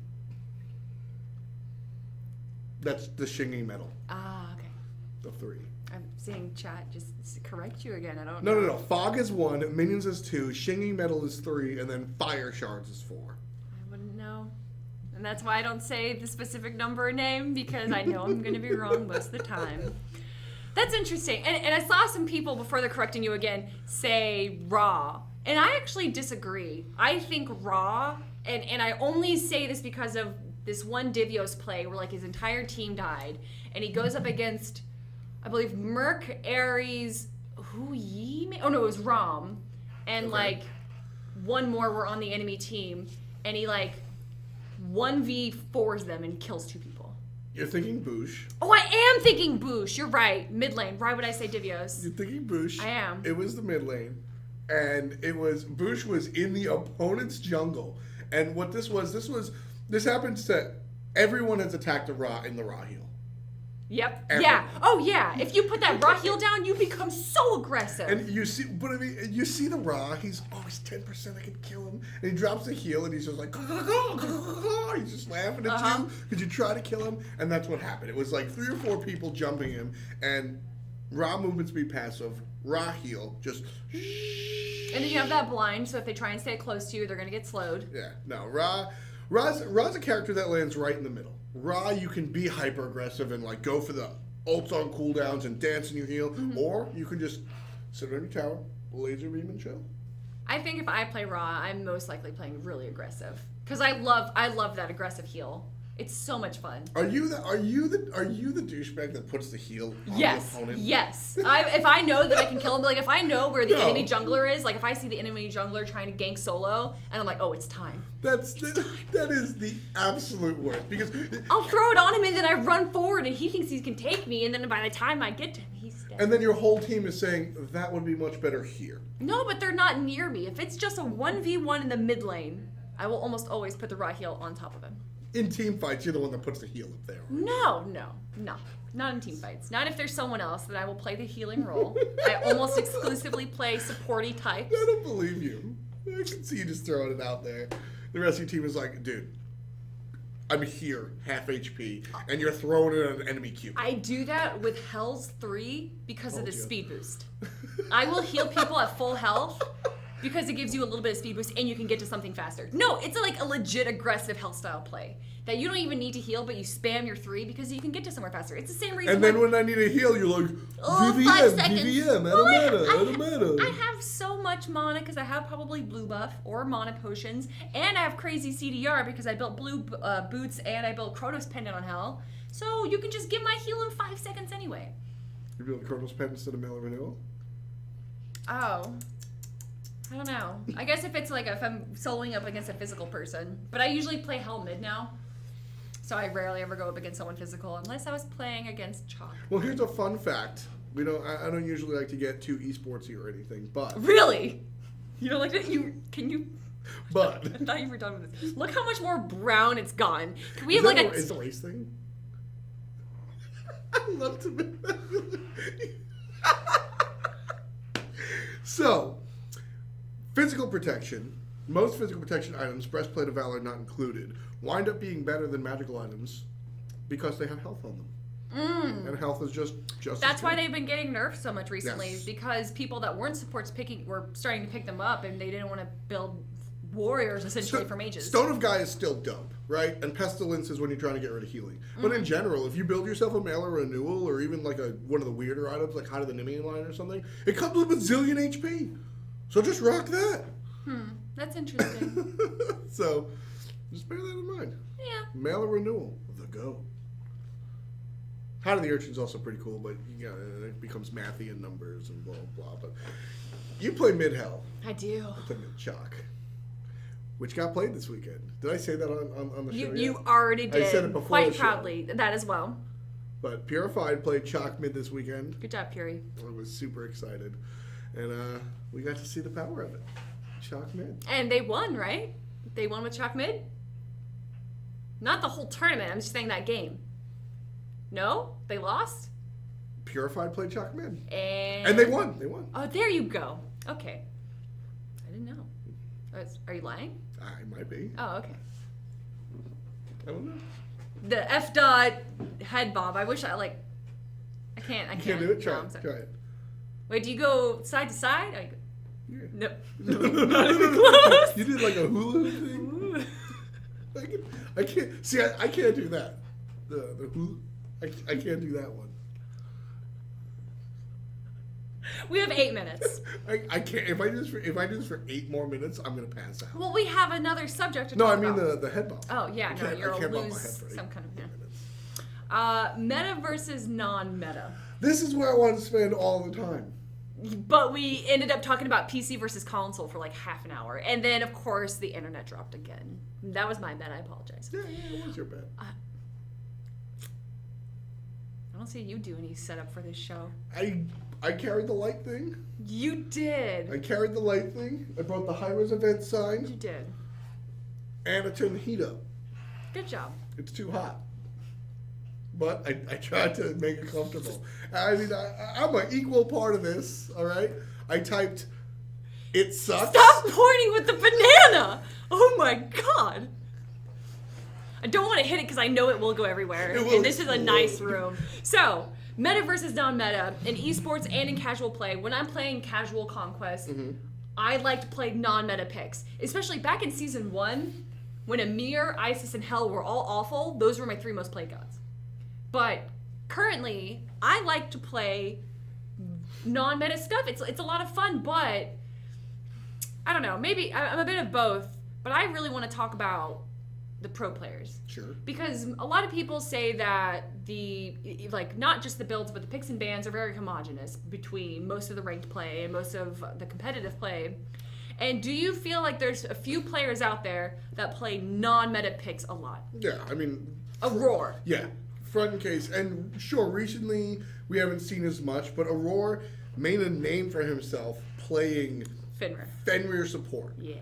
That's the shinging metal. Ah, okay. The 3. I'm seeing chat just correct you again. I don't No, know. no, no. Fog is 1, minions is 2, shinging metal is 3, and then fire shards is 4. I wouldn't know. And that's why I don't say the specific number or name, because I know I'm going to be wrong most of the time. That's interesting. And I saw some people, before they're correcting you again, say raw. And I actually disagree. I think raw, and I only say this because of this one Divios play where like his entire team died, and he goes up against, I believe, Merc, Ares, it was Rom, and like one more were on the enemy team, and he like 1v4s them and kills 2 people. You're thinking Boosh. Oh, I am thinking Boosh. You're right. Mid lane. Why would I say Divios? You're thinking Boosh. I am. It was the mid lane. And Boosh was in the opponent's jungle. And what this happens to everyone has attacked a Ra in the Ra heal. Yep. Everyone. Yeah. Oh, yeah. If you put that Ra heal down, you become so aggressive. And you see the Ra, he's 10%, I can kill him. And he drops the heal and he's just like, he's just laughing at you because you try to kill him. And that's what happened. It was like 3 or 4 people jumping him, and Ra movement speed passive, Ra heal, just. And then you have that blind, so if they try and stay close to you, they're going to get slowed. Yeah, no, Ra's a character that lands right in the middle. Ra, you can be hyper aggressive and like go for the ults on cooldowns and dance in your heal, or you can just sit on your tower, laser beam and chill. I think if I play Ra, I'm most likely playing really aggressive because I love that aggressive heal. It's so much fun. Are you the douchebag that puts the heal on the opponent? Yes. If I know that I can kill him, like if I know where the enemy jungler is, like if I see the enemy jungler trying to gank solo, and I'm like, oh, it's time. That is the absolute worst because I'll throw it on him and then I run forward and he thinks he can take me, and then by the time I get to him, he's dead. And then your whole team is saying that would be much better here. No, but they're not near me. If it's just a 1v1 in the mid lane, I will almost always put the Ra heal on top of him. In team fights, you're the one that puts the heal up there. No. Not in team fights. Not if there's someone else that I will play the healing role. I almost exclusively play supporty types. I don't believe you. I can see you just throwing it out there. The rest of your team is like, dude, I'm here, half HP, and you're throwing it on an enemy cube. I do that with Hell's 3 because of the speed boost. I will heal people at full health because it gives you a little bit of speed boost and you can get to something faster. No, it's like a legit aggressive health style play that you don't even need to heal, but you spam your 3 because you can get to somewhere faster. It's the same reason. And then when I need a heal, you're like, VVM, 5 seconds. VVM, out of mana. I have so much mana because I have probably blue buff or mana potions, and I have crazy CDR because I built blue boots and I built Kronos Pendant on Hell. So you can just get my heal in 5 seconds anyway. You build Kronos Pendant instead of Mela Renewal? Oh. I don't know. I guess if I'm soloing up against a physical person. But I usually play Hell mid now. So I rarely ever go up against someone physical unless I was playing against Chalk. Well, here's a fun fact. I don't usually like to get too esportsy or anything, but... Really? You don't like that? But... I thought you were done with this. Look how much more brown it's gone. Can we have Is it a race thing? I love to make that. So... Physical protection. Most physical protection items, Breastplate of Valor not included, wind up being better than magical items because they have health on them. And health is just That's why they've been getting nerfed so much recently, Yes. because people that weren't supports were starting to pick them up, and they didn't want to build warriors essentially for mages. Stone of Guy is still dope, right? And Pestilence is when you're trying to get rid of healing. But in general, if you build yourself a Mela Renewal or even like one of the weirder items like Hide of the Nemean Line or something, it comes with a zillion HP. So just rock that. That's interesting. So just bear that in mind. Yeah. Mela Renewal, the go. Hide of the Urchin's also pretty cool, but it becomes mathy in numbers and blah blah. But you play mid hell. I do. I play mid chalk, which got played this weekend. Did I say that on the show? You already did. I said it before quite the show. proudly. That as well. But Purified played chalk mid this weekend. Good job, Puri. I was super excited, and we got to see the power of it. Chalk mid. And they won, right? They won with Chalk mid? Not the whole tournament. I'm just saying that game. No? They lost? Purified played Chalkman. And they won. They won. Oh, there you go. Okay. I didn't know. Are you lying? I might be. Oh, okay. I don't know. The F dot head bob. I wish I can't. You can't do it? Try No, I'm it. sorry. Try it. Wait, do you go side to side? Yeah. No. Not even close. You did like a hula thing? I can't. See, I can't do that. The hula. I can't do that one. We have 8 minutes. I can't. If I do this for 8 more minutes, I'm gonna pass out. Well, we have another subject to No, talk I mean about. the head bob. Oh, yeah, no, I you'll can't bump lose my head for some 8 kind of... minutes. Meta versus non-meta. This is where I want to spend all the time. But we ended up talking about PC versus console for like half an hour. And then, of course, the internet dropped again. That was my bet. I apologize. Yeah, it was your bet. I don't see you do any setup for this show. I carried the light thing. You did. I carried the light thing. I brought the Hi-Rez event sign. You did. And I turned the heat up. Good job. It's too hot. But I tried to make it comfortable. I mean, I'm an equal part of this, all right? I typed, it sucks. Stop pointing with the banana! Oh my god. I don't want to hit it because I know it will go everywhere. It will And this is a explode. nice room. So, meta versus non-meta in esports and in casual play. When I'm playing casual Conquest, I like to play non-meta picks. Especially back in Season 1, when Amir, Isis, and Hell were all awful, those were my 3 most played gods. But currently, I like to play non-meta stuff. It's a lot of fun, but I don't know. Maybe I'm a bit of both, but I really want to talk about the pro players. Sure. Because a lot of people say that not just the builds, but the picks and bans are very homogenous between most of the ranked play and most of the competitive play. And do you feel like there's a few players out there that play non-meta picks a lot? Yeah, I mean... Aurora. Yeah, front and case. And sure, recently we haven't seen as much, but Aurora made a name for himself playing Fenrir support. Yeah.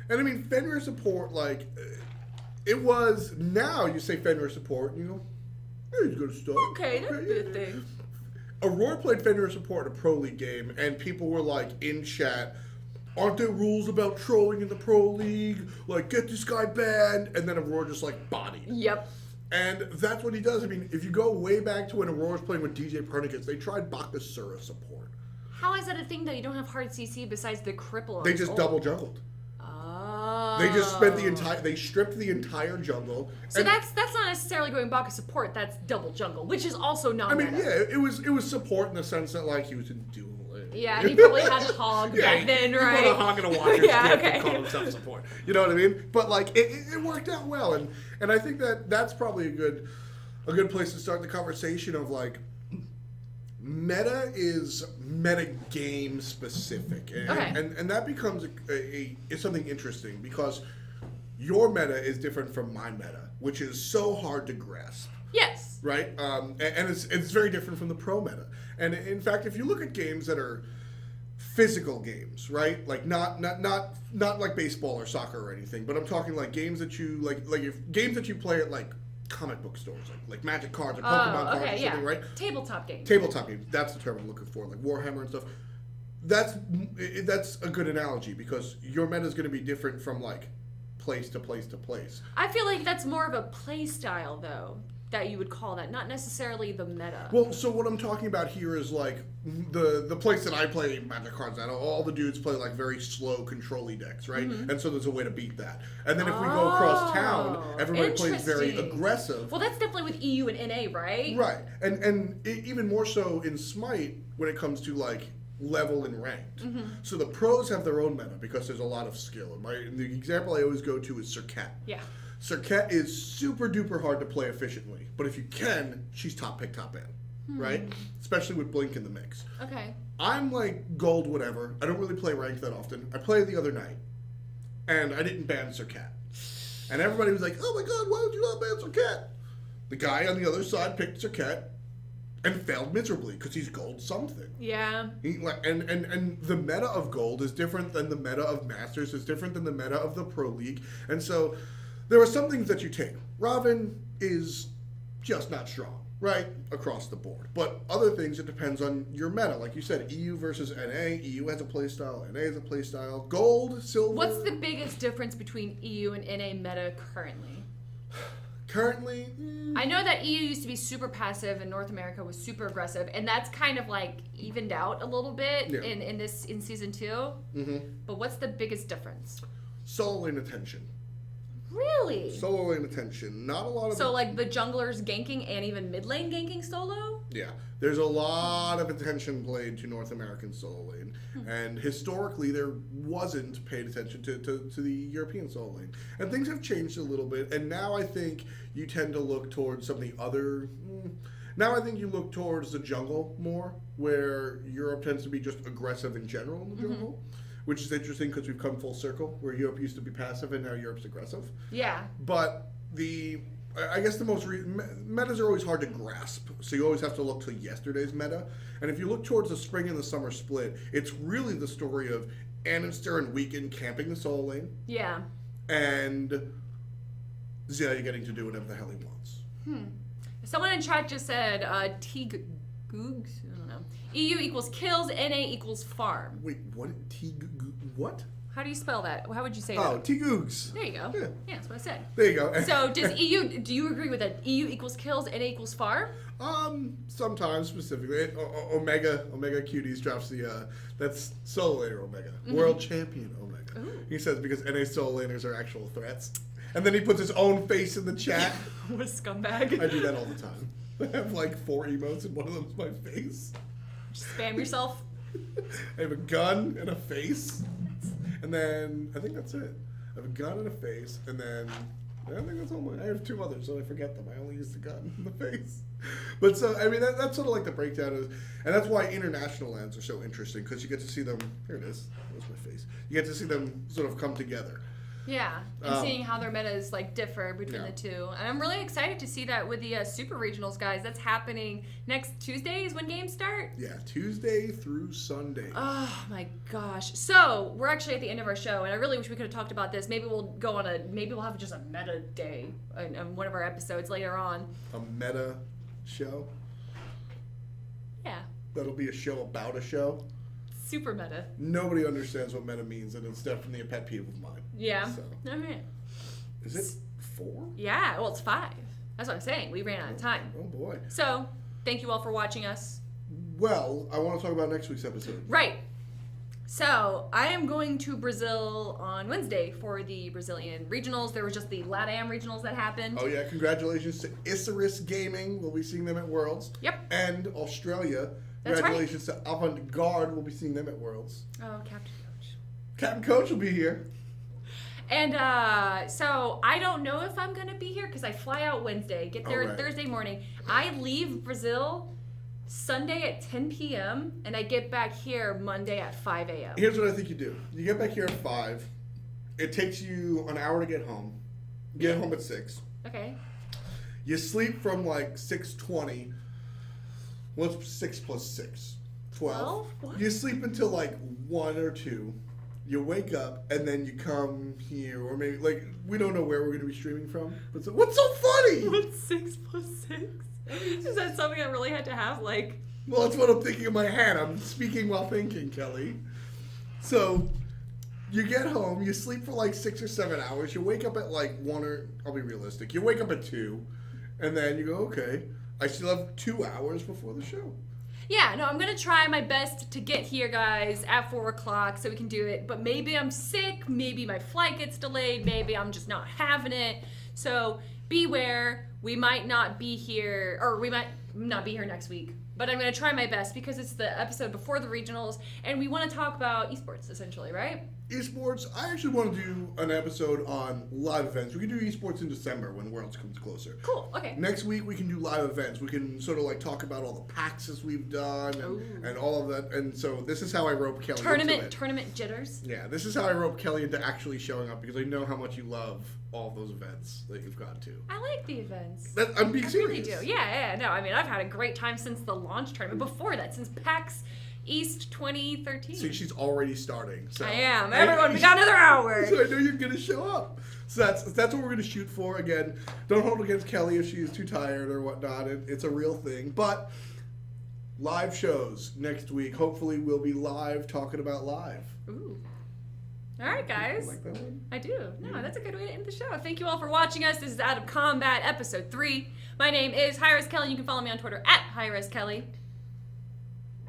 And I mean, Fenrir support, like, it was, now you say Fenrir support, and you go, hey, he's good stuff. Okay, that's a good thing. Aurora played Fenrir support in a Pro League game, and people were like, in chat, aren't there rules about trolling in the Pro League? Like, get this guy banned. And then Aurora just, like, bodied. Yep. And that's what he does. I mean, if you go way back to when Aurora was playing with DJ Pernicus, they tried Bakasura support. How is that a thing that you don't have hard CC besides the cripple on They just double jungled. Oh. They just spent they stripped the entire jungle. So that's not necessarily going Baka support, that's double jungle, which is also not I mean, yeah, it was support in the sense that, like, he was in dual. Yeah, he probably had Hog back then, right? He put a Hog and a Walker. Yeah, okay. Call himself support. You know what I mean? But, like, it worked out well. And I think that's probably a good place to start the conversation of, like, meta is meta game specific. And that becomes it's something interesting because your meta is different from my meta, which is so hard to grasp. Yes. Right? And it's very different from the pro meta. And in fact, if you look at games that are physical games, right? Like not like baseball or soccer or anything, but I'm talking like games that you games that you play at like comic book stores, like Magic cards or Pokemon cards or something, right? Tabletop games. Tabletop games. That's the term I'm looking for, like Warhammer and stuff. That's a good analogy because your meta is going to be different from like place to place to place. I feel like that's more of a play style though that you would call that, not necessarily the meta. Well, so what I'm talking about here is like the place that I play Magic cards at. All the dudes play like very slow control-y decks, right? And so there's a way to beat that. And then if we go across town, everybody plays very aggressive. Well, that's definitely with EU and NA, right? Right, and even more so in SMITE when it comes to like level and ranked. So the pros have their own meta because there's a lot of skill. And the example I always go to is Serket. Yeah. Serket is super duper hard to play efficiently, but if you can, she's top pick, top ban, right? Especially with Blink in the mix. Okay. I'm like gold whatever. I don't really play ranked that often. I played the other night, and I didn't ban Serket. And everybody was like, oh my god, why would you not ban Serket? The guy on the other side picked Serket and failed miserably because he's gold something. Yeah. And the meta of gold is different than the meta of Masters, is different than the meta of the Pro League. And so there are some things that you take, Robin is just not strong, right? Across the board. But other things, it depends on your meta. Like you said, EU versus NA. EU has a playstyle, NA has a playstyle. Gold, silver. What's the biggest difference between EU and NA meta currently? Currently, I know that EU used to be super passive and North America was super aggressive, and that's kind of like evened out a little bit in season 2. mm-hmm. But what's the biggest difference? Solo lane attention. Really? Solo lane attention. Not a lot of... So like the junglers ganking and even mid lane ganking solo? Yeah. There's a lot of attention played to North American solo lane. And historically, there wasn't paid attention to the European solo lane. And things have changed a little bit. And now I think you tend to look towards some of the other... Now I think you look towards the jungle more, where Europe tends to be just aggressive in general in the jungle. Which is interesting because we've come full circle, where Europe used to be passive and now Europe's aggressive. Yeah. But I guess the most metas are always hard to grasp, so you always have to look to yesterday's meta. And if you look towards the spring and the summer split, it's really the story of Annister and Weekend camping the solo lane. Yeah. And Zelia getting to do whatever the hell he wants. Someone in chat just said T-Googs? I don't know. EU equals kills, NA equals farm. Wait, what? What? How do you spell that? How would you say Oh, that? T-Googs. There you go. Yeah. Yeah, that's what I said. There you go. So does EU, do you agree with that? EU equals kills, NA equals farm? Sometimes specifically. Omega Cuties drops the, that's solo laner Omega. World champion Omega. Ooh. He says because NA solo laners are actual threats. And then he puts his own face in the chat. What a scumbag. I do that all the time. I have like 4 emotes and one of them's my face. Just spam yourself. I have a gun and a face. And then, I think that's it. I have a gun and a face, and then, I think that's all I have 2 others, so I forget them. I only use the gun and the face. But so, I mean, that's sort of like the breakdown is, and that's why international lands are so interesting, because you get to see them, here it is, there's my face. You get to see them sort of come together. Yeah, and seeing how their metas like differ between the two, and I'm really excited to see that with the super regionals, guys. That's happening next Tuesday is when games start. Yeah, Tuesday through Sunday. Oh my gosh! So we're actually at the end of our show, and I really wish we could have talked about this. Maybe we'll go on maybe we'll have just a meta day on one of our episodes later on. A meta show. Yeah. That'll be a show about a show. Super meta. Nobody understands what meta means, and it's definitely a pet peeve of mine. Yeah. So. All right. Is it 4? Yeah. Well, it's 5. That's what I'm saying. We ran out of time. Oh boy. So, thank you all for watching us. Well, I want to talk about next week's episode. Right. So, I am going to Brazil on Wednesday for the Brazilian regionals. There was just the LATAM regionals that happened. Oh yeah, congratulations to Icarus Gaming. We'll be seeing them at Worlds. Yep. And Australia. That's Congratulations to Avant-Garde. We'll be seeing them at Worlds. Oh, Captain Coach. Captain Coach will be here. And so I don't know if I'm going to be here because I fly out Wednesday, get there Thursday morning. I leave Brazil Sunday at 10 p.m. and I get back here Monday at 5 a.m. Here's what I think you do. You get back here at 5. It takes you an hour to get home. You get home at 6. Okay. You sleep from like 6:20. What's 6 plus 6? 12. What? You sleep until like 1 or 2. You wake up and then you come here, or maybe like we don't know where we're going to be streaming from. But so, what's so funny? What's 6 plus 6? Is that something I really had to have? Like, well, that's what I'm thinking in my head. I'm speaking while thinking, Kelly. So you get home, you sleep for like 6 or 7 hours. You wake up at like 1 or I'll be realistic. You wake up at 2, and then you go, okay. I still have 2 hours before the show. Yeah, no, I'm going to try my best to get here, guys, at 4 o'clock so we can do it. But maybe I'm sick. Maybe my flight gets delayed. Maybe I'm just not having it. So beware. We might not be here, or we might not be here next week. But I'm going to try my best because it's the episode before the regionals. And we want to talk about esports, essentially, right? Esports, I actually want to do an episode on live events. We can do esports in December when Worlds comes closer. Cool, okay. Next week we can do live events. We can sort of like talk about all the PAXs we've done and all of that. And so this is how I rope Kelly into it. Tournament jitters. Yeah, this is how I rope Kelly into actually showing up because I know how much you love all of those events that you've gone to. I like the events. I'm being serious. I really do. Yeah, no, I mean, I've had a great time since the launch tournament. Before that, since PAX East 2013. See, she's already starting. So I am. Everyone, we got another hour. So I know you're gonna show up. So that's what we're gonna shoot for. Again, don't hold against Kelly if she's too tired or whatnot. It's a real thing. But live shows next week. Hopefully, we'll be live talking about live. Ooh. All right, guys. You like that one? I do. No, that's a good way to end the show. Thank you all for watching us. This is Out of Combat, Episode 3. My name is Hi-Rez Kelly. You can follow me on Twitter at Hi-Rez Kelly.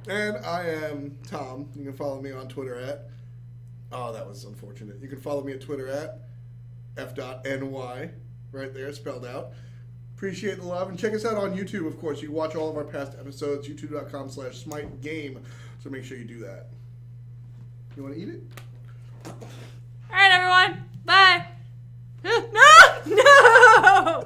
And I am Tom. You can follow me on Twitter at... Oh, that was unfortunate. You can follow me at Twitter at f.ny. Right there, spelled out. Appreciate the love. And check us out on YouTube, of course. You can watch all of our past episodes, youtube.com/SMITE game. So make sure you do that. You want to eat it? All right, everyone. Bye. No! No!